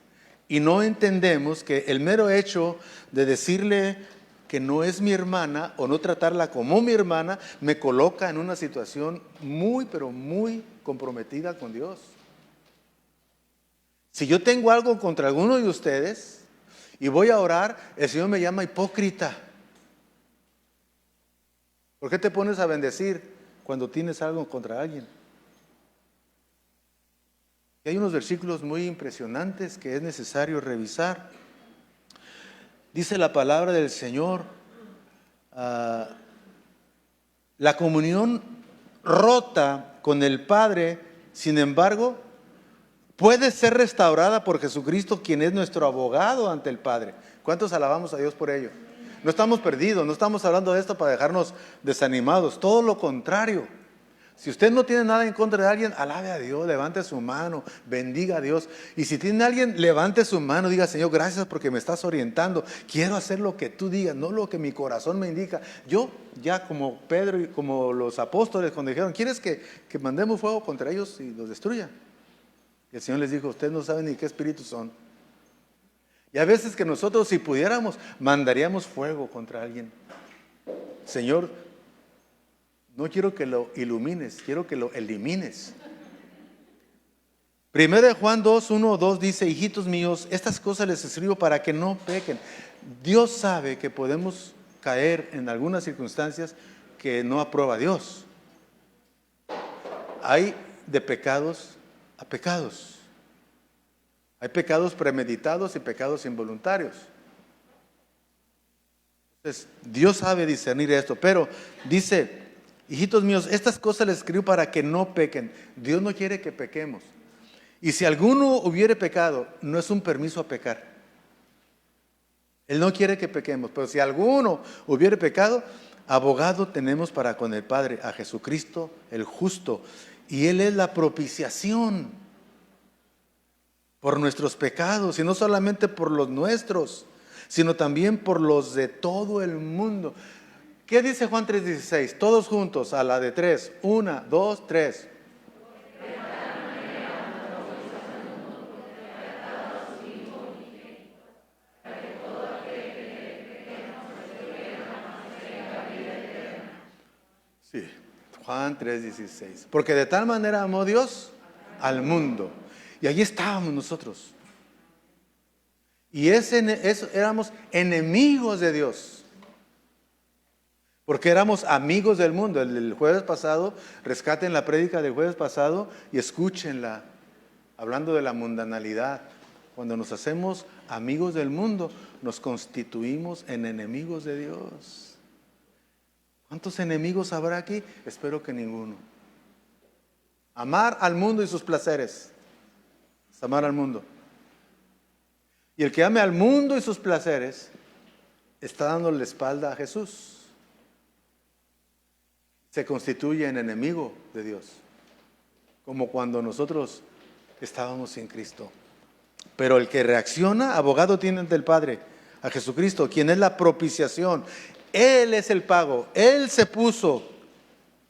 y no entendemos que el mero hecho de decirle que no es mi hermana o no tratarla como mi hermana me coloca en una situación muy, pero muy comprometida con Dios. Si yo tengo algo contra alguno de ustedes y voy a orar, el Señor me llama hipócrita. ¿Por qué te pones a bendecir cuando tienes algo contra alguien? Y hay unos versículos muy impresionantes que es necesario revisar. Dice la palabra del Señor, la comunión rota con el Padre, sin embargo, puede ser restaurada por Jesucristo, quien es nuestro abogado ante el Padre. ¿Cuántos alabamos a Dios por ello? No estamos perdidos, no estamos hablando de esto para dejarnos desanimados, todo lo contrario. Si usted no tiene nada en contra de alguien, alabe a Dios, levante su mano, bendiga a Dios. Y si tiene alguien, levante su mano, diga: Señor, gracias porque me estás orientando. Quiero hacer lo que tú digas, no lo que mi corazón me indica. Yo, ya como Pedro y como los apóstoles, cuando dijeron: ¿quieres que mandemos fuego contra ellos y los destruya? Y el Señor les dijo: ustedes no saben ni qué espíritus son. Y a veces que nosotros, si pudiéramos, mandaríamos fuego contra alguien. Señor, no quiero que lo ilumines, quiero que lo elimines. 1 Juan 2, 1, 2 dice: hijitos míos, estas cosas les escribo para que no pequen. Dios sabe que podemos caer en algunas circunstancias que no aprueba Dios. Hay de pecados a pecados. Hay pecados premeditados y pecados involuntarios. Entonces, Dios sabe discernir esto, pero dice: hijitos míos, estas cosas les escribo para que no pequen. Dios no quiere que pequemos. Y si alguno hubiere pecado, no es un permiso a pecar. Él no quiere que pequemos, pero si alguno hubiere pecado, abogado tenemos para con el Padre, a Jesucristo el justo. Y Él es la propiciación por nuestros pecados, y no solamente por los nuestros, sino también por los de todo el mundo. ¿Qué dice Juan 3:16? Todos juntos, a la de 3. 1, 2, 3. Sí, Juan 3:16. Porque de tal manera amó Dios al mundo. Y allí estábamos nosotros. Y éramos enemigos de Dios. Porque éramos amigos del mundo. El jueves pasado, rescaten la prédica del jueves pasado y escúchenla, hablando de la mundanalidad. Cuando nos hacemos amigos del mundo, nos constituimos en enemigos de Dios. ¿Cuántos enemigos habrá aquí? Espero que ninguno. Amar al mundo y sus placeres es amar al mundo. Y el que ame al mundo y sus placeres está dando la espalda a Jesús. Se constituye en enemigo de Dios, como cuando nosotros estábamos sin Cristo. Pero el que reacciona, abogado tiene ante el Padre, a Jesucristo, quien es la propiciación. Él es el pago. Él se puso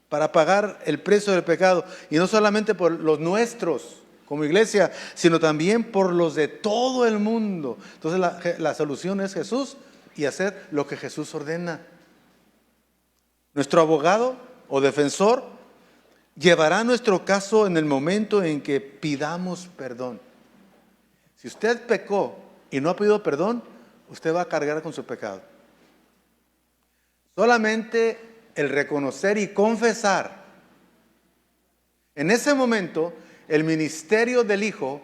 para pagar el precio del pecado, y no solamente por los nuestros como iglesia, sino también por los de todo el mundo. Entonces la solución es Jesús y hacer lo que Jesús ordena. Nuestro abogado o defensor llevará nuestro caso en el momento en que pidamos perdón. Si usted pecó y no ha pedido perdón, usted va a cargar con su pecado. Solamente el reconocer y confesar. En ese momento, el ministerio del Hijo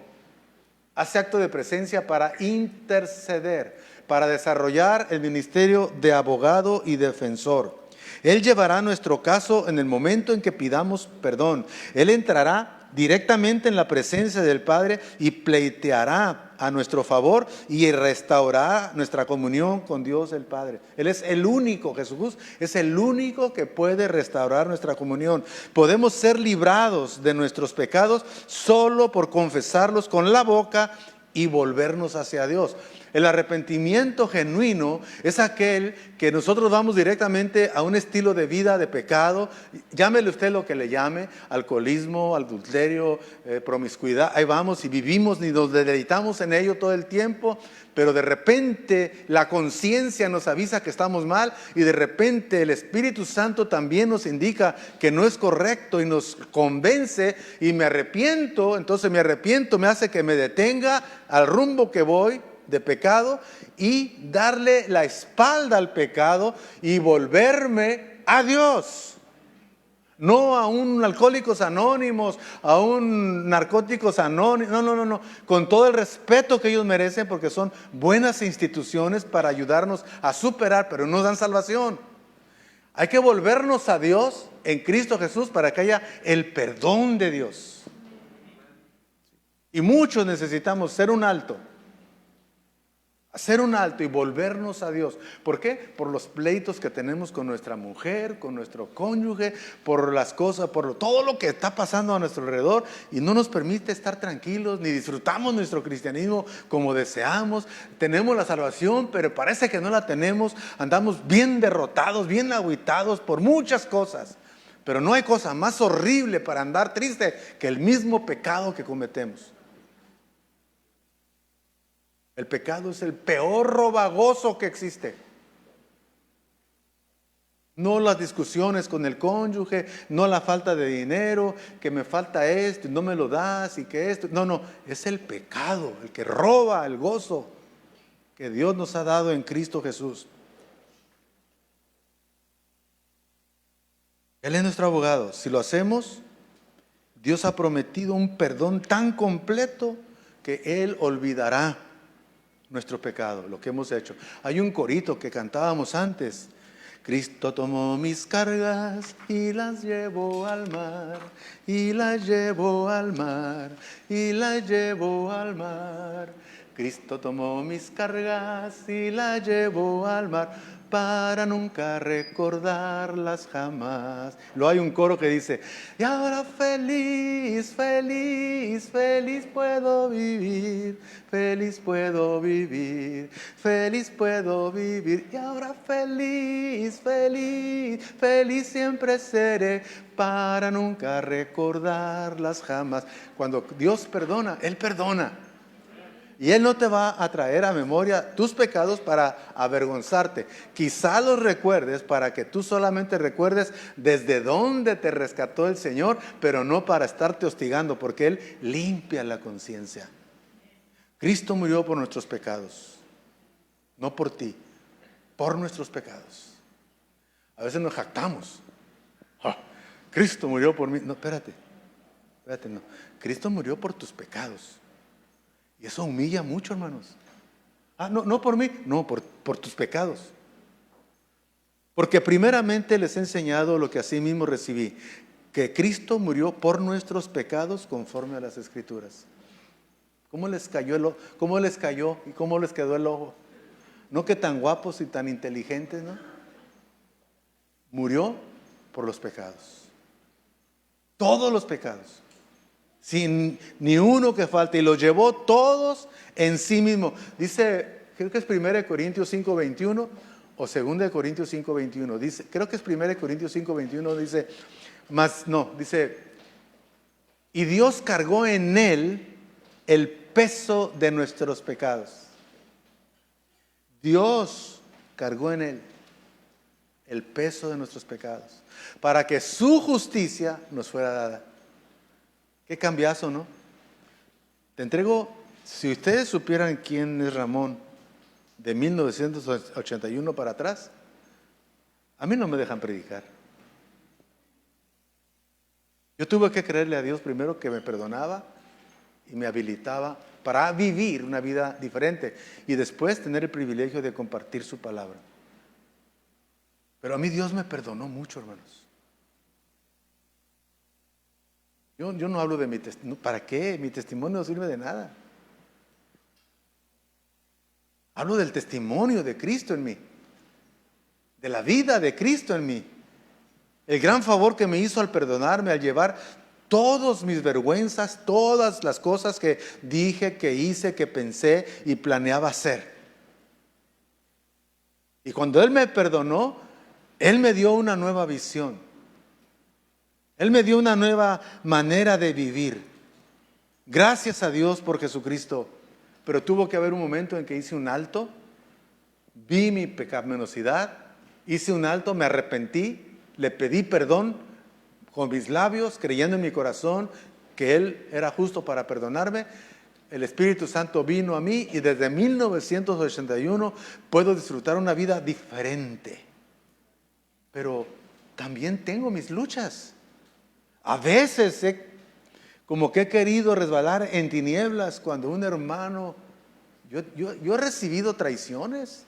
hace acto de presencia para interceder, para desarrollar el ministerio de abogado y defensor. Él llevará nuestro caso en el momento en que pidamos perdón. Él entrará directamente en la presencia del Padre y pleiteará a nuestro favor y restaurará nuestra comunión con Dios el Padre. Él es el único, Jesús es el único que puede restaurar nuestra comunión. Podemos ser librados de nuestros pecados solo por confesarlos con la boca y volvernos hacia Dios. El arrepentimiento genuino es aquel que nosotros vamos directamente a un estilo de vida de pecado, llámele usted lo que le llame, alcoholismo, adulterio, promiscuidad, ahí vamos y vivimos y nos deleitamos en ello todo el tiempo, pero de repente la conciencia nos avisa que estamos mal y de repente el Espíritu Santo también nos indica que no es correcto y nos convence y me arrepiento. Entonces me arrepiento, me hace que me detenga al rumbo que voy de pecado y darle la espalda al pecado y volverme a Dios. No a un Alcohólicos Anónimos, a un Narcóticos Anónimos, no. Con todo el respeto que ellos merecen, porque son buenas instituciones para ayudarnos a superar, pero no dan salvación. Hay que volvernos a Dios en Cristo Jesús para que haya el perdón de Dios. Y muchos necesitamos hacer un alto y volvernos a Dios. ¿Por qué? Por los pleitos que tenemos con nuestra mujer, con nuestro cónyuge, por las cosas, todo lo que está pasando a nuestro alrededor y no nos permite estar tranquilos, ni disfrutamos nuestro cristianismo como deseamos. Tenemos la salvación, pero parece que no la tenemos. Andamos bien derrotados, bien agüitados por muchas cosas. Pero no hay cosa más horrible para andar triste que el mismo pecado que cometemos. El pecado es el peor robagoso que existe. No las discusiones con el cónyuge, no la falta de dinero, que me falta esto y no me lo das y que esto. No, es el pecado el que roba el gozo que Dios nos ha dado en Cristo Jesús. Él es nuestro abogado. Si lo hacemos, Dios ha prometido un perdón tan completo que Él olvidará nuestro pecado, lo que hemos hecho. Hay un corito que cantábamos antes. Cristo tomó mis cargas y las llevó al mar, y las llevó al mar, y las llevó al mar. Cristo tomó mis cargas y las llevó al mar, para nunca recordarlas jamás. Luego hay un coro que dice: y ahora feliz, feliz, feliz puedo vivir, feliz puedo vivir, feliz puedo vivir. Y ahora feliz, feliz, feliz siempre seré, para nunca recordarlas jamás. Cuando Dios perdona, Él perdona. Y Él no te va a traer a memoria tus pecados para avergonzarte. Quizá los recuerdes para que tú solamente recuerdes desde dónde te rescató el Señor, pero no para estarte hostigando, porque Él limpia la conciencia. Cristo murió por nuestros pecados, no por ti, por nuestros pecados. A veces nos jactamos. Cristo murió por mí. No, espérate, no. Cristo murió por tus pecados. Y eso humilla mucho, hermanos. No por mí, no, por tus pecados. Porque primeramente les he enseñado lo que así mismo recibí, que Cristo murió por nuestros pecados conforme a las Escrituras. ¿Cómo les cayó y cómo les quedó el ojo? No que tan guapos y tan inteligentes, ¿no? Murió por los pecados. Todos los pecados. Sin ni uno que falte, y los llevó todos en sí mismo. Dice, creo que es 1 Corintios 5:21 o 2 Corintios 5:21. Dice, creo que es 1 Corintios 5:21, dice, y Dios cargó en Él el peso de nuestros pecados. Dios cargó en Él el peso de nuestros pecados, para que su justicia nos fuera dada. Qué cambiazo, ¿no? Te entrego, si ustedes supieran quién es Ramón de 1981 para atrás, a mí no me dejan predicar. Yo tuve que creerle a Dios primero que me perdonaba y me habilitaba para vivir una vida diferente y después tener el privilegio de compartir su palabra. Pero a mí Dios me perdonó mucho, hermanos. Yo no hablo de mi testimonio. ¿Para qué? Mi testimonio no sirve de nada. Hablo del testimonio de Cristo en mí, de la vida de Cristo en mí. El gran favor que me hizo al perdonarme, al llevar todas mis vergüenzas, todas las cosas que dije, que hice, que pensé y planeaba hacer. Y cuando Él me perdonó, Él me dio una nueva visión. Él me dio una nueva manera de vivir. Gracias a Dios por Jesucristo. Pero tuvo que haber un momento en que hice un alto, vi mi pecaminosidad, hice un alto, me arrepentí, le pedí perdón con mis labios, creyendo en mi corazón que Él era justo para perdonarme. El Espíritu Santo vino a mí y desde 1981 puedo disfrutar una vida diferente. Pero también tengo mis luchas. A veces como que he querido resbalar en tinieblas cuando un hermano, yo he recibido traiciones.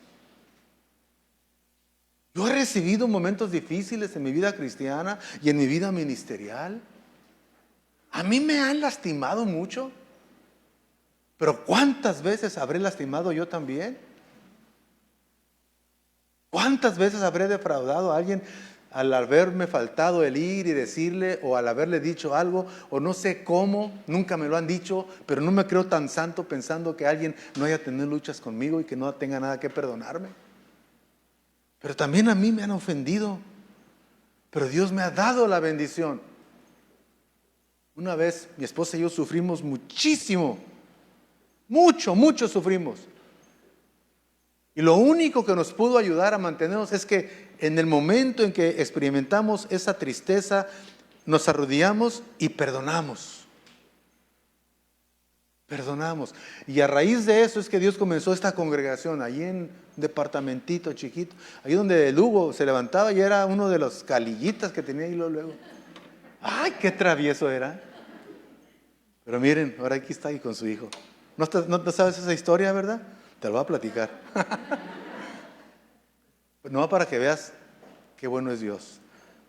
Yo he recibido momentos difíciles en mi vida cristiana y en mi vida ministerial. A mí me han lastimado mucho. Pero ¿cuántas veces habré lastimado yo también? ¿Cuántas veces habré defraudado a alguien al haberme faltado el ir y decirle, o al haberle dicho algo, o no sé cómo, nunca me lo han dicho, pero no me creo tan santo pensando que alguien no haya tenido luchas conmigo y que no tenga nada que perdonarme? Pero también a mí me han ofendido, pero Dios me ha dado la bendición. Una vez mi esposa y yo sufrimos muchísimo, mucho sufrimos. Y lo único que nos pudo ayudar a mantenernos es que en el momento en que experimentamos esa tristeza, nos arrodillamos y perdonamos. Perdonamos. Y a raíz de eso es que Dios comenzó esta congregación, ahí en un departamentito chiquito, ahí donde el Hugo se levantaba y era uno de los calillitas que tenía ahí luego. ¡Ay, qué travieso era! Pero miren, ahora aquí está ahí con su hijo. ¿No sabes esa historia, verdad? Te lo voy a platicar. No, para que veas qué bueno es Dios.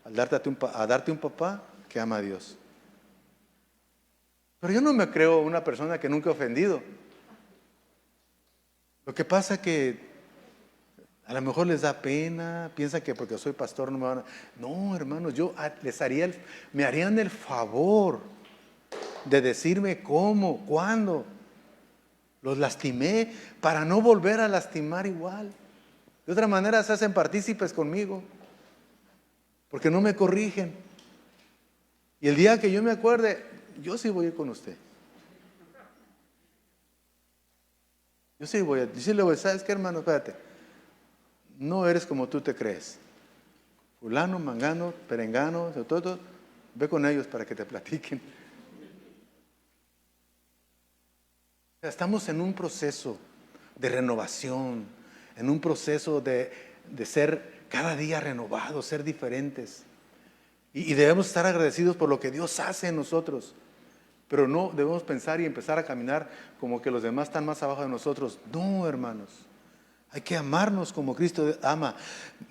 Al darte un papá que ama a Dios. Pero yo no me creo una persona que nunca he ofendido. Lo que pasa es que a lo mejor les da pena, piensan que porque soy pastor no me van a... No, hermanos, yo me harían el favor de decirme cómo, cuándo los lastimé, para no volver a lastimar igual. De otra manera se hacen partícipes conmigo, porque no me corrigen. Y el día que yo me acuerde, yo sí voy a ir con usted. Yo sí voy a decirle, ¿sabes qué, hermano? Espérate, no eres como tú te crees. Fulano, mangano, perengano, todo, ve con ellos para que te platiquen. Estamos en un proceso de renovación, en un proceso de ser cada día renovados, ser diferentes. Y debemos estar agradecidos por lo que Dios hace en nosotros. Pero no debemos pensar y empezar a caminar como que los demás están más abajo de nosotros. No, hermanos. Hay que amarnos como Cristo ama.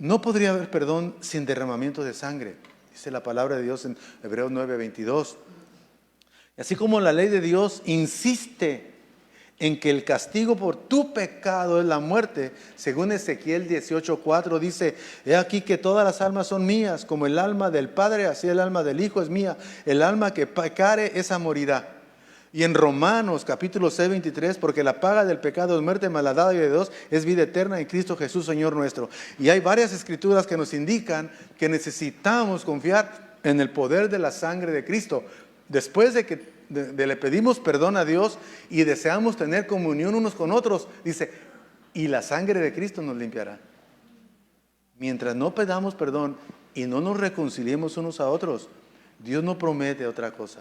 No podría haber perdón sin derramamiento de sangre. Dice la palabra de Dios en Hebreos 9:22. Y así como la ley de Dios insiste en que el castigo por tu pecado es la muerte, según Ezequiel 18:4 dice, he aquí que todas las almas son mías, como el alma del Padre, así el alma del Hijo es mía, el alma que pecare, esa morirá. Y en Romanos capítulo 6:23, porque la paga del pecado es muerte, mas la dádiva de Dios es vida eterna en Cristo Jesús Señor nuestro. Y hay varias escrituras que nos indican que necesitamos confiar en el poder de la sangre de Cristo. Después de que le pedimos perdón a Dios y deseamos tener comunión unos con otros, dice, y la sangre de Cristo nos limpiará. Mientras no pedamos perdón y no nos reconciliemos unos a otros, Dios no promete otra cosa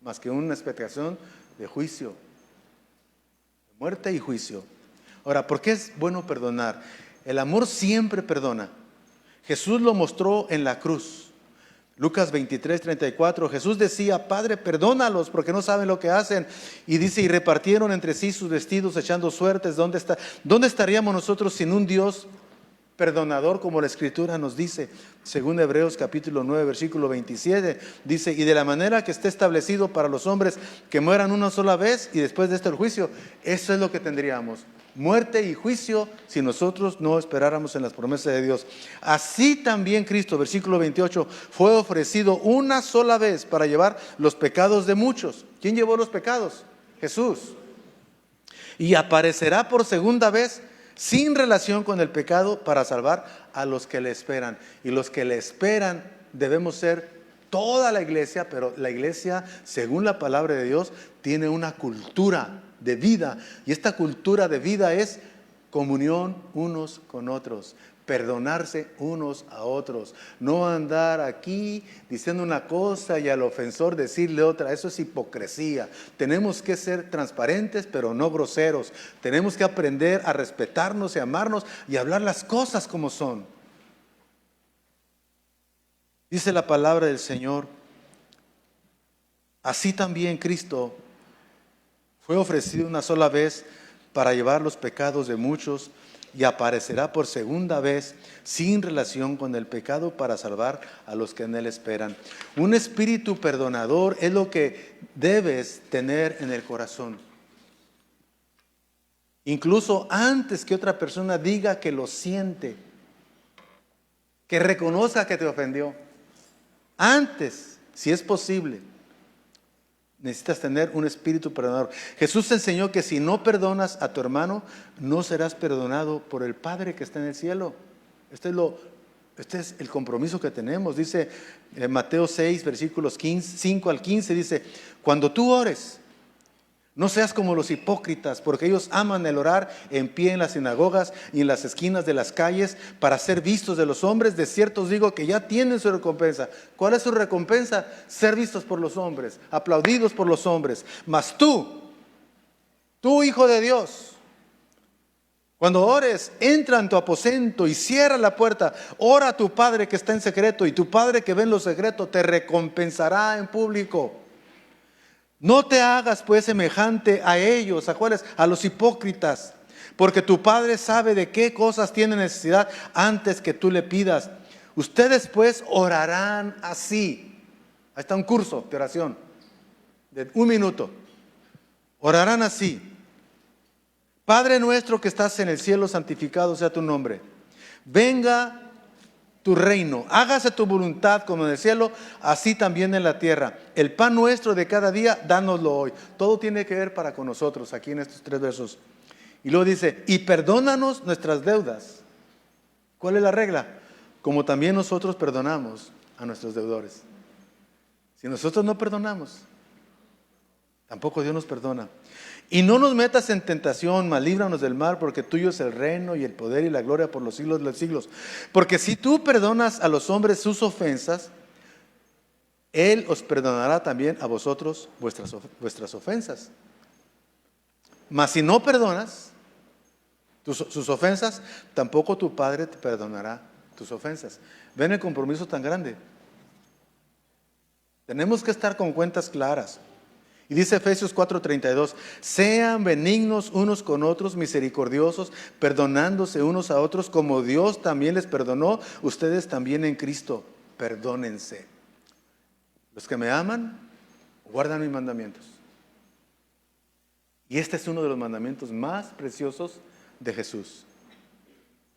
más que una expectación de juicio, de muerte y juicio. Ahora, ¿por qué es bueno perdonar? El amor siempre perdona. Jesús lo mostró en la cruz. Lucas 23:34, Jesús decía, Padre, perdónalos porque no saben lo que hacen. Y dice, y repartieron entre sí sus vestidos echando suertes. ¿Dónde estaríamos nosotros sin un Dios perdonador, como la Escritura nos dice? Según Hebreos capítulo 9, versículo 27, dice, y de la manera que esté establecido para los hombres que mueran una sola vez y después de esto el juicio. Eso es lo que tendríamos. Muerte y juicio si nosotros no esperáramos en las promesas de Dios. Así también Cristo, versículo 28, fue ofrecido una sola vez para llevar los pecados de muchos. ¿Quién llevó los pecados? Jesús. Y aparecerá por segunda vez sin relación con el pecado para salvar a los que le esperan. Y los que le esperan debemos ser toda la iglesia, pero la iglesia, según la palabra de Dios, tiene una cultura de vida, y esta cultura de vida es comunión unos con otros, perdonarse unos a otros, no andar aquí diciendo una cosa y al ofensor decirle otra. Eso es hipocresía. Tenemos que ser transparentes pero no groseros. Tenemos que aprender a respetarnos y amarnos y hablar las cosas como son. Dice la palabra del Señor, así también Cristo fue ofrecido una sola vez para llevar los pecados de muchos y aparecerá por segunda vez sin relación con el pecado para salvar a los que en él esperan. Un espíritu perdonador es lo que debes tener en el corazón. incluso antes que otra persona diga que lo siente, que reconozca que te ofendió. Antes, si es posible, necesitas tener un espíritu perdonador. Jesús enseñó que si no perdonas a tu hermano, no serás perdonado por el Padre que está en el cielo. Este es el compromiso que tenemos. Dice Mateo 6, versículos 5 al 15, dice: cuando tú ores, no seas como los hipócritas, porque ellos aman el orar en pie en las sinagogas y en las esquinas de las calles para ser vistos de los hombres. De cierto os digo que ya tienen su recompensa. ¿Cuál es su recompensa? Ser vistos por los hombres, aplaudidos por los hombres. Mas tú, hijo de Dios, cuando ores, entra en tu aposento y cierra la puerta. Ora a tu Padre que está en secreto, y tu Padre que ve en lo secreto te recompensará en público. No te hagas pues semejante a ellos. ¿A cuáles? A los hipócritas. Porque tu Padre sabe de qué cosas tiene necesidad antes que tú le pidas. Ustedes pues orarán así. Ahí está un curso de oración de 1 minuto. Orarán así: Padre nuestro que estás en el cielo, santificado sea tu nombre. Venga tu reino, hágase tu voluntad como en el cielo, así también en la tierra. El pan nuestro de cada día, dánoslo hoy. Todo tiene que ver para con nosotros aquí en estos 3 versos. Y luego dice: y perdónanos nuestras deudas. ¿Cuál es la regla? Como también nosotros perdonamos a nuestros deudores. Si nosotros no perdonamos, tampoco Dios nos perdona. Y no nos metas en tentación, mas líbranos del mal, porque tuyo es el reino y el poder y la gloria por los siglos de los siglos. Porque si tú perdonas a los hombres sus ofensas, Él os perdonará también a vosotros vuestras ofensas. Mas si no perdonas sus ofensas, tampoco tu Padre te perdonará tus ofensas. ¿Ven el compromiso tan grande? Tenemos que estar con cuentas claras. Y dice Efesios 4:32: sean benignos unos con otros, misericordiosos, perdonándose unos a otros, como Dios también les perdonó, ustedes también en Cristo, perdónense. Los que me aman, guardan mis mandamientos. Y este es uno de los mandamientos más preciosos de Jesús.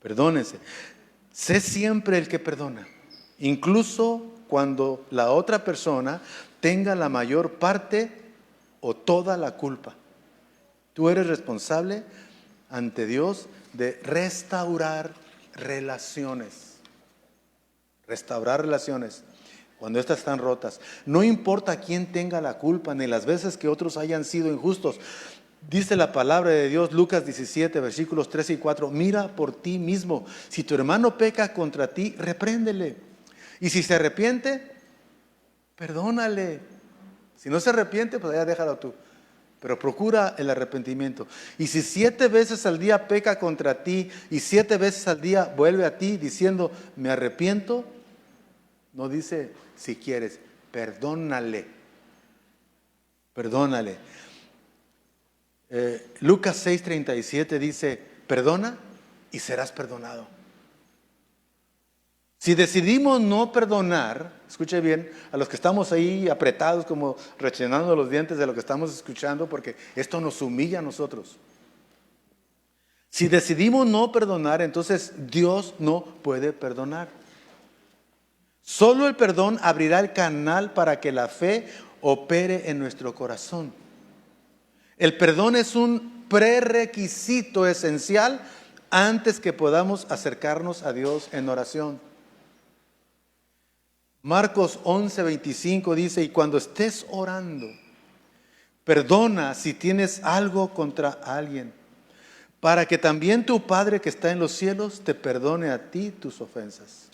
Perdónense. Sé siempre el que perdona, incluso cuando la otra persona tenga la mayor parte o toda la culpa. Tú eres responsable ante Dios de restaurar relaciones. Restaurar relaciones cuando estas están rotas. No importa quién tenga la culpa, ni las veces que otros hayan sido injustos. Dice la palabra de Dios, Lucas 17, versículos 3 y 4: mira por ti mismo. Si tu hermano peca contra ti, repréndele. Y si se arrepiente, perdónale. Si no se arrepiente, pues allá déjalo tú. Pero procura el arrepentimiento. Y si 7 veces al día peca contra ti y 7 veces al día vuelve a ti diciendo: me arrepiento, no dice si quieres, perdónale. Perdónale. Lucas 6:37 dice: perdona y serás perdonado. Si decidimos no perdonar, escuche bien, a los que estamos ahí apretados, como rechinando los dientes de lo que estamos escuchando, porque esto nos humilla a nosotros. Si decidimos no perdonar, entonces Dios no puede perdonar. Solo el perdón abrirá el canal para que la fe opere en nuestro corazón. El perdón es un prerequisito esencial antes que podamos acercarnos a Dios en oración. Marcos 11:25 dice: y cuando estés orando, perdona si tienes algo contra alguien, para que también tu Padre que está en los cielos te perdone a ti tus ofensas.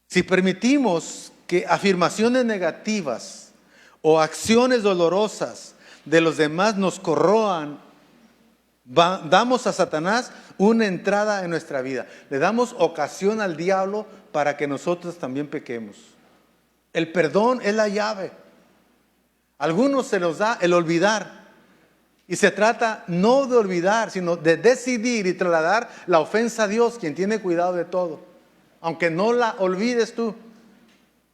Si permitimos que afirmaciones negativas o acciones dolorosas de los demás nos corroan, damos a Satanás una entrada en nuestra vida. Le damos ocasión al diablo para que nosotros también pequemos. El perdón es la llave. A algunos se los da el olvidar. Y se trata no de olvidar, sino de decidir y trasladar la ofensa a Dios, quien tiene cuidado de todo. Aunque no la olvides tú.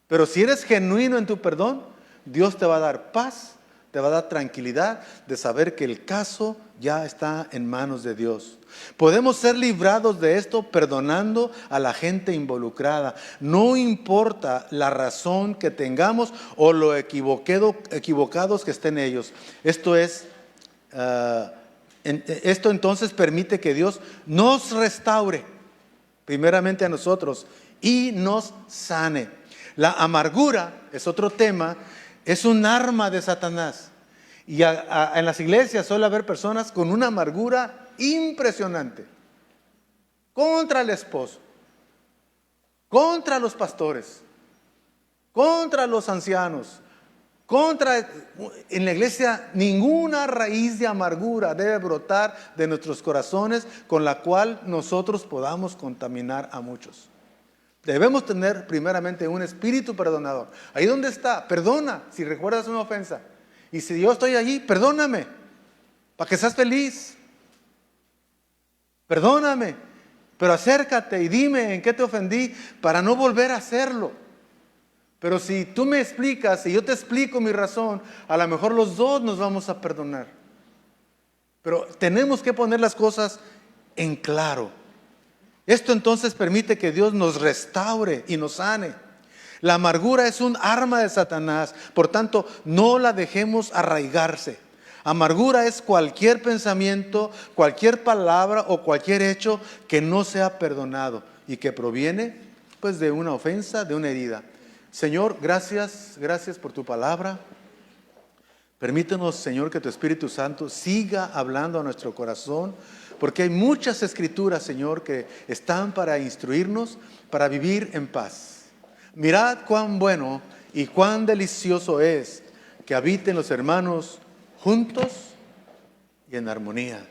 Pero si eres genuino en tu perdón, Dios te va a dar paz, te va a dar tranquilidad de saber que el caso ya está en manos de Dios. Podemos ser librados de esto perdonando a la gente involucrada. No importa la razón que tengamos o lo equivocados que estén ellos. Esto entonces permite que Dios nos restaure, primeramente a nosotros, y nos sane. La amargura es otro tema, es un arma de Satanás. Y en las iglesias suele haber personas con una amargura impresionante contra el esposo, contra los pastores, contra los ancianos, en la iglesia. Ninguna raíz de amargura debe brotar de nuestros corazones con la cual nosotros podamos contaminar a muchos. Debemos tener primeramente un espíritu perdonador. Ahí donde está, perdona si recuerdas una ofensa. Y si yo estoy allí, perdóname, para que seas feliz. Perdóname, pero acércate y dime en qué te ofendí para no volver a hacerlo. Pero si tú me explicas y yo te explico mi razón, a lo mejor los dos nos vamos a perdonar. Pero tenemos que poner las cosas en claro. Esto entonces permite que Dios nos restaure y nos sane. La amargura es un arma de Satanás, por tanto, no la dejemos arraigarse. Amargura es cualquier pensamiento, cualquier palabra o cualquier hecho que no sea perdonado y que proviene pues de una ofensa, de una herida. Señor, gracias por tu palabra. Permítenos, Señor, que tu Espíritu Santo siga hablando a nuestro corazón, porque hay muchas escrituras, Señor, que están para instruirnos, para vivir en paz. Mirad cuán bueno y cuán delicioso es que habiten los hermanos juntos y en armonía,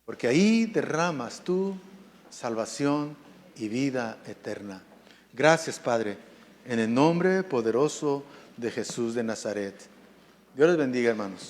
porque ahí derramas tú salvación y vida eterna. Gracias, Padre, en el nombre poderoso de Jesús de Nazaret. Dios les bendiga, hermanos.